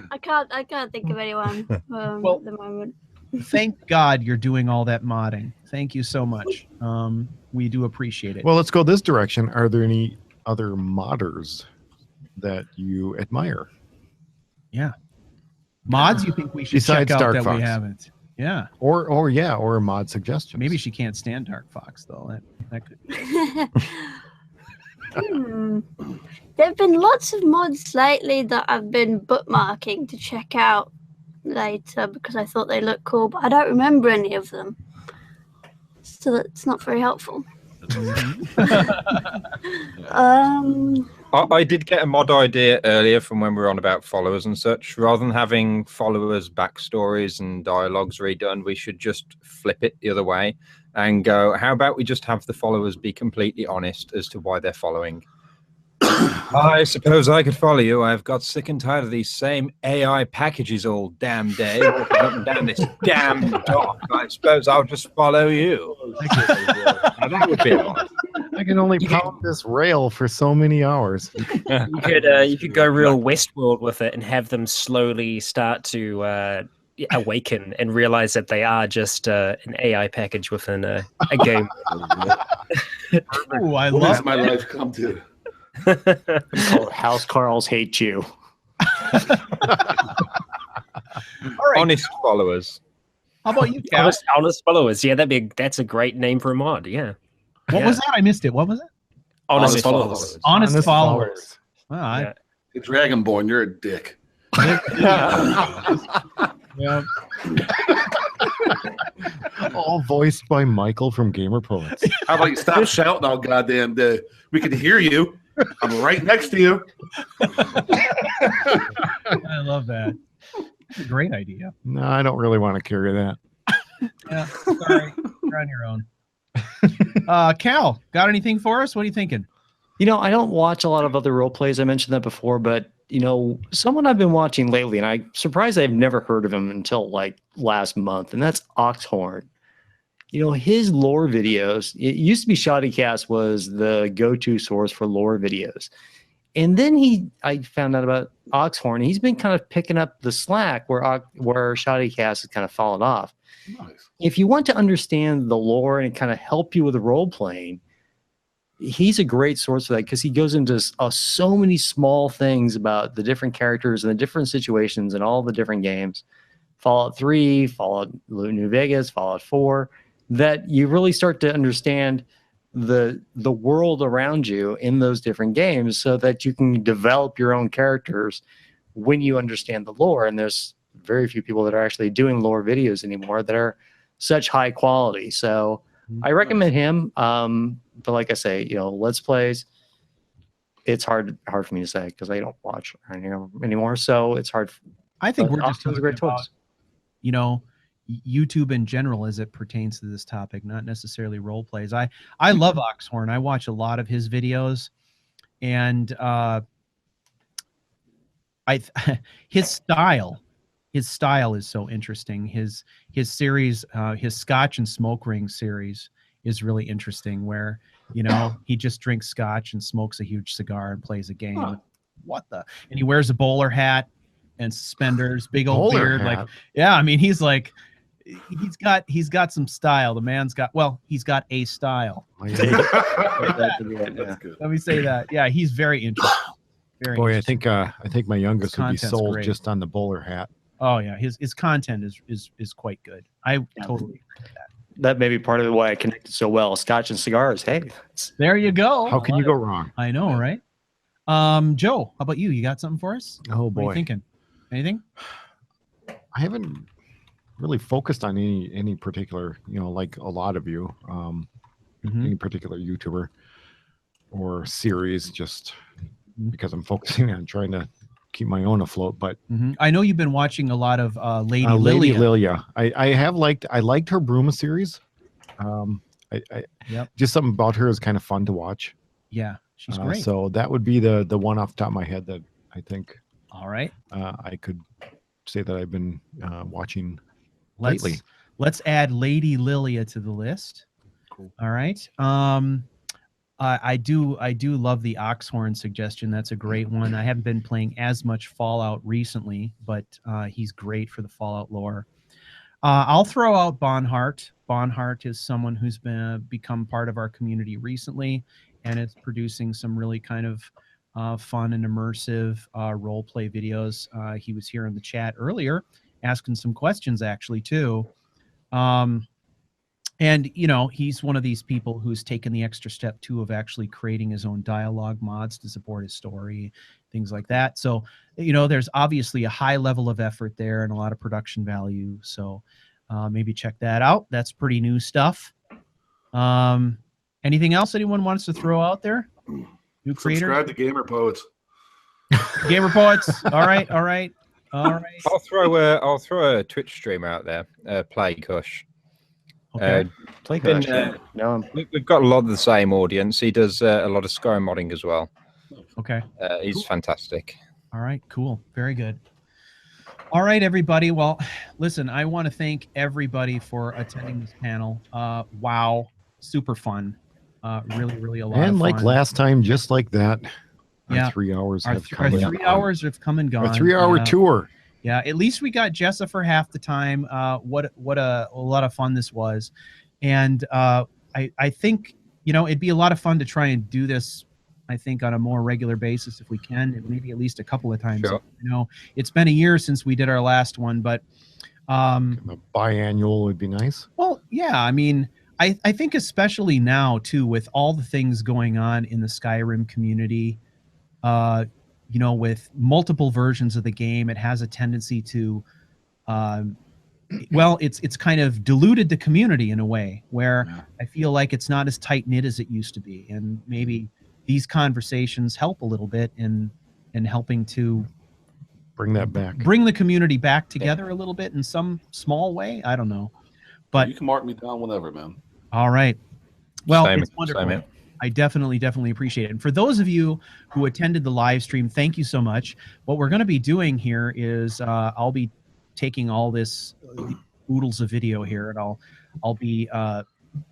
I can't think of anyone at the moment. Thank God you're doing all that modding. Thank you so much. We do appreciate it. Well, let's go this direction. Are there any other modders that you admire? Yeah. Mods you think we should Besides check out Dark that Fox. we haven't? Yeah. Or a mod suggestion. Maybe she can't stand Dark Fox, though. That could be. There have been lots of mods lately that I've been bookmarking to check out later because I thought they looked cool, but I don't remember any of them. So that's not very helpful. I did get a mod idea earlier from when we were on about followers and such. Rather than having followers' backstories and dialogues redone, we should just flip it the other way and go, how about we just have the followers be completely honest as to why they're following? I suppose I could follow you. I've got sick and tired of these same AI packages all damn day, walking up and down this damn dock. I suppose I'll just follow you. Now, that would be odd. I can only pound this rail for so many hours. You could go real Westworld with it and have them slowly start to awaken and realize that they are just an AI package within a game. Ooh, I What love has my life come to? House Carls hate you. All right. Honest followers. How about you, Cal? Honest followers. Yeah, that's a great name for a mod. Yeah. What was that? I missed it. What was it? Honest followers. Honest followers. Well, Yeah. Hey, Dragonborn, you're a dick. yeah. All voiced by Michael from Gamer Poets. How about you stop shouting all goddamn day? We can hear you. I'm right next to you. I love that. That's a great idea. No, I don't really want to carry that. Yeah, sorry. You're on your own. Cal, got anything for us? What are you thinking? You know, I don't watch a lot of other role plays. I mentioned that before, but you know, someone I've been watching lately, and I'm surprised I've never heard of him until like last month, and that's Oxhorn. You know, his lore videos, it used to be Shoddycast was the go-to source for lore videos. And then I found out about Oxhorn. He's been kind of picking up the slack where Shoddycast has kind of fallen off. Nice. If you want to understand the lore and kind of help you with the role playing, he's a great source for that because he goes into so many small things about the different characters and the different situations and all the different games. Fallout 3, Fallout New Vegas, Fallout 4, that you really start to understand the world around you in those different games so that you can develop your own characters when you understand the lore. And there's very few people that are actually doing lore videos anymore that are such high quality. So I recommend him. But like I say, you know, Let's Plays, it's hard for me to say because I don't watch anymore. So it's hard. I think we're just Oxhorn's talking a great about, choice. you know, YouTube in general as it pertains to this topic, not necessarily role plays. I love Oxhorn. I watch a lot of his videos, and his style is so interesting. His series, his Scotch and Smoke Ring series is really interesting, where you know he just drinks scotch and smokes a huge cigar and plays a game. Huh. What the? And he wears a bowler hat and suspenders, big old Bowler beard. hat. Like, yeah, I mean, he's got some style. The man's got a style. That's good. Let me say that. Yeah, he's very interesting. Very Boy, interesting. I think my youngest would be content's sold great. just on the bowler hat. Oh yeah, his content is quite good. I totally agree with that. That may be part of why I connected so well. Scotch and cigars. Hey, There you go. How can you go wrong? I know, right? Joe, how about you? You got something for us? Oh What are you boy, thinking? Anything? I haven't really focused on any particular, you know, like a lot of you, any particular YouTuber or series, just because I'm focusing on trying to keep my own afloat. But I know you've been watching a lot of Lady Lady Lilia. Lilia, I liked her Bruma series. Yep. Just something about her is kind of fun to watch. Yeah, she's great. So that would be the one off the top of my head that I think All right. I could say that I've been watching lately. Let's add Lady Lilia to the list. Cool. All right. I do love the Oxhorn suggestion. That's a great one. I haven't been playing as much Fallout recently, but he's great for the Fallout lore. I'll throw out Bonhart. Bonhart is someone who's become part of our community recently, and it's producing some really kind of fun and immersive role play videos. He was here in the chat earlier asking some questions actually too. And, you know, he's one of these people who's taken the extra step too of actually creating his own dialogue mods to support his story, things like that. So, you know, there's obviously a high level of effort there and a lot of production value. So maybe check that out. That's pretty new stuff. Anything else anyone wants to throw out there? New creator? Subscribe to Gamer Poets. Gamer Poets. All right. All right. All right. I'll throw a Twitch streamer out there. Play Kush. Okay. Play been, Kush. No, We've got a lot of the same audience. He does a lot of Skyrim modding as well. Okay. He's fantastic. All right, cool. Very good. All right, everybody. Well, listen, I want to thank everybody for attending this panel. Wow, super fun. Really, really a lot of And fun. like last time, just like that, Yeah. our 3 hours Our have come and 3 gone. hours have come and gone. Our 3 hour Yeah. tour. Yeah, at least we got Jessa for half the time. What a lot of fun this was, and I think it'd be a lot of fun to try and do this. I think on a more regular basis if we can, maybe at least a couple of times. Sure. It's been a year since we did our last one, but A biannual would be nice. well, yeah. I mean, I think especially now too, with all the things going on in the Skyrim community. With multiple versions of the game, it has a tendency to, it's kind of diluted the community in a way where I feel like it's not as tight knit as it used to be, and maybe these conversations help a little bit in helping to Bring that back. bring the community back together a little bit in some small way. I don't know, but You can mark me down whenever, man. all right. Well, Same- it's wonderful. same here. I definitely appreciate it. And for those of you who attended the live stream, thank you so much. What we're going to be doing here is I'll be taking all this oodles of video here, and I'll be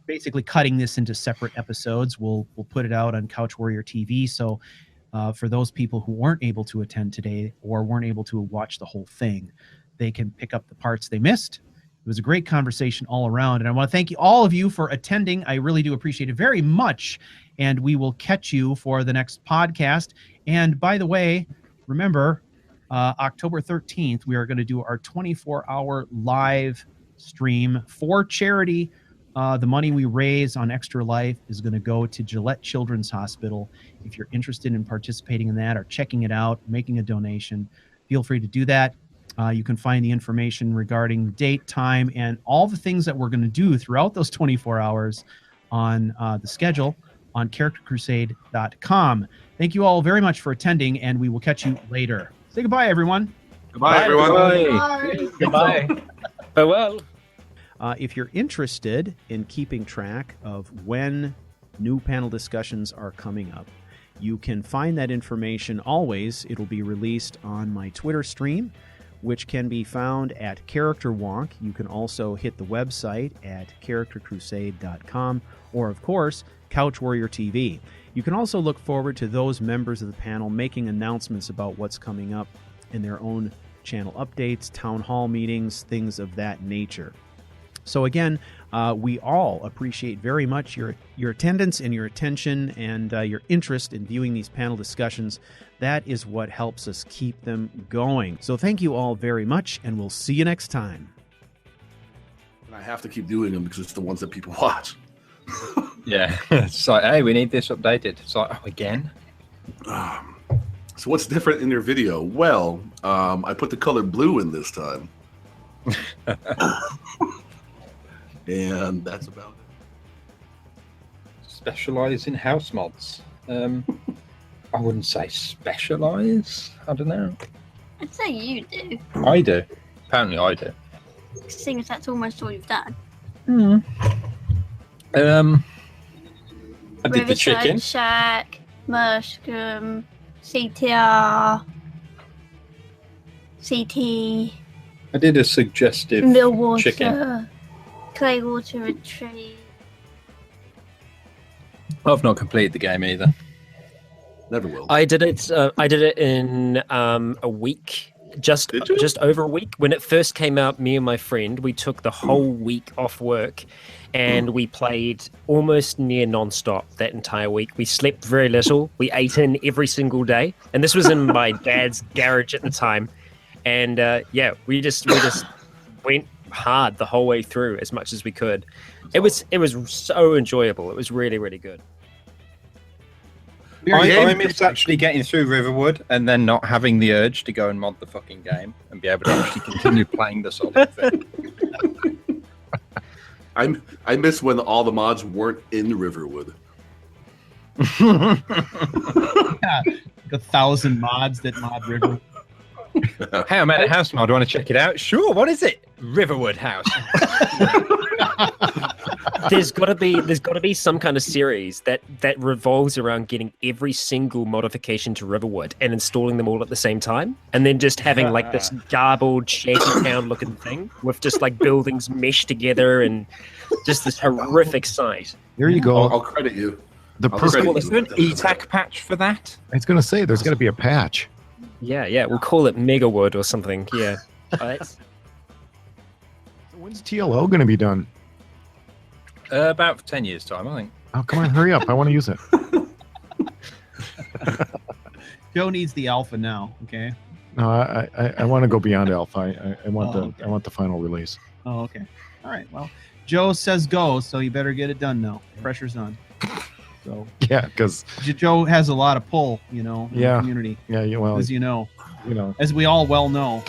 basically cutting this into separate episodes. We'll put it out on CouchWarrior TV. So for those people who weren't able to attend today or weren't able to watch the whole thing, they can pick up the parts they missed. It was a great conversation all around, and I want to thank all of you for attending. I really do appreciate it very much, and we will catch you for the next podcast. And by the way, remember, October 13th, we are going to do our 24-hour live stream for charity. The money we raise on Extra Life is going to go to Gillette Children's Hospital. If you're interested in participating in that or checking it out, making a donation, feel free to do that. You can find the information regarding date, time, and all the things that we're going to do throughout those 24 hours on the schedule on CharacterCrusade.com. Thank you all very much for attending, and we will catch you later. Say goodbye, everyone. Goodbye, everyone. Bye. Goodbye. Farewell. If you're interested in keeping track of when new panel discussions are coming up, you can find that information always. It'll be released on my Twitter stream, which can be found at Character Wonk. You can also hit the website at CharacterCrusade.com or, of course, CouchWarrior TV. You can also look forward to those members of the panel making announcements about what's coming up in their own channel updates, town hall meetings, things of that nature. So again, we all appreciate very much your attendance and your attention and your interest in viewing these panel discussions. That is what helps us keep them going. So thank you all very much, and we'll see you next time. And I have to keep doing them because it's the ones that people watch. Yeah. It's like, hey, we need this updated. It's like, oh, again? So what's different in your video? Well, I put the color blue in this time. And that's about it. Specialize in house mods. I wouldn't say specialize. I don't know. I'd say you do, I do. Apparently I do. seeing as that's almost all you've done. I did the chicken. Shack, mushroom, CTR, CT, I did a suggestive Millwater, chicken. Claywater Retreat. I've not completed the game either. Never will. I did it. I did it in a week, just over a week. When it first came out, me and my friend, we took the whole week off work, and we played almost near non-stop that entire week. We slept very little. We ate in every single day, and this was in my dad's garage at the time. And yeah, we just went hard the whole way through as much as we could. It was so enjoyable. It was really, really good. I miss actually getting through Riverwood and then not having the urge to go and mod the fucking game and be able to actually continue playing the solid thing. I miss when all the mods weren't in Riverwood. Yeah, like 1,000 mods that mod River. Hey, I made a house mod. Do you want to check it out? Sure. What is it? Riverwood House. There's got to be some kind of series that revolves around getting every single modification to Riverwood and installing them all at the same time, and then just having like this garbled shantytown looking thing with just like buildings meshed together and just this horrific sight. There you go. I'll credit you. The I'll person, credit Is there an ETAC patch for that? I was going to say, there's got to be a patch. Yeah. We'll call it Megawood or something. Yeah. Right. So when's TLO going to be done? About 10 years' time, I think. Oh, come on, hurry up. I want to use it. Joe needs the alpha now. Okay. No, I want to go beyond alpha. I want I want the final release. Oh, okay. All right. Well, Joe says go, so you better get it done now. Pressure's on. So Yeah, because Joe has a lot of pull, in Yeah. the community, well, as you know, you know, as we all well know.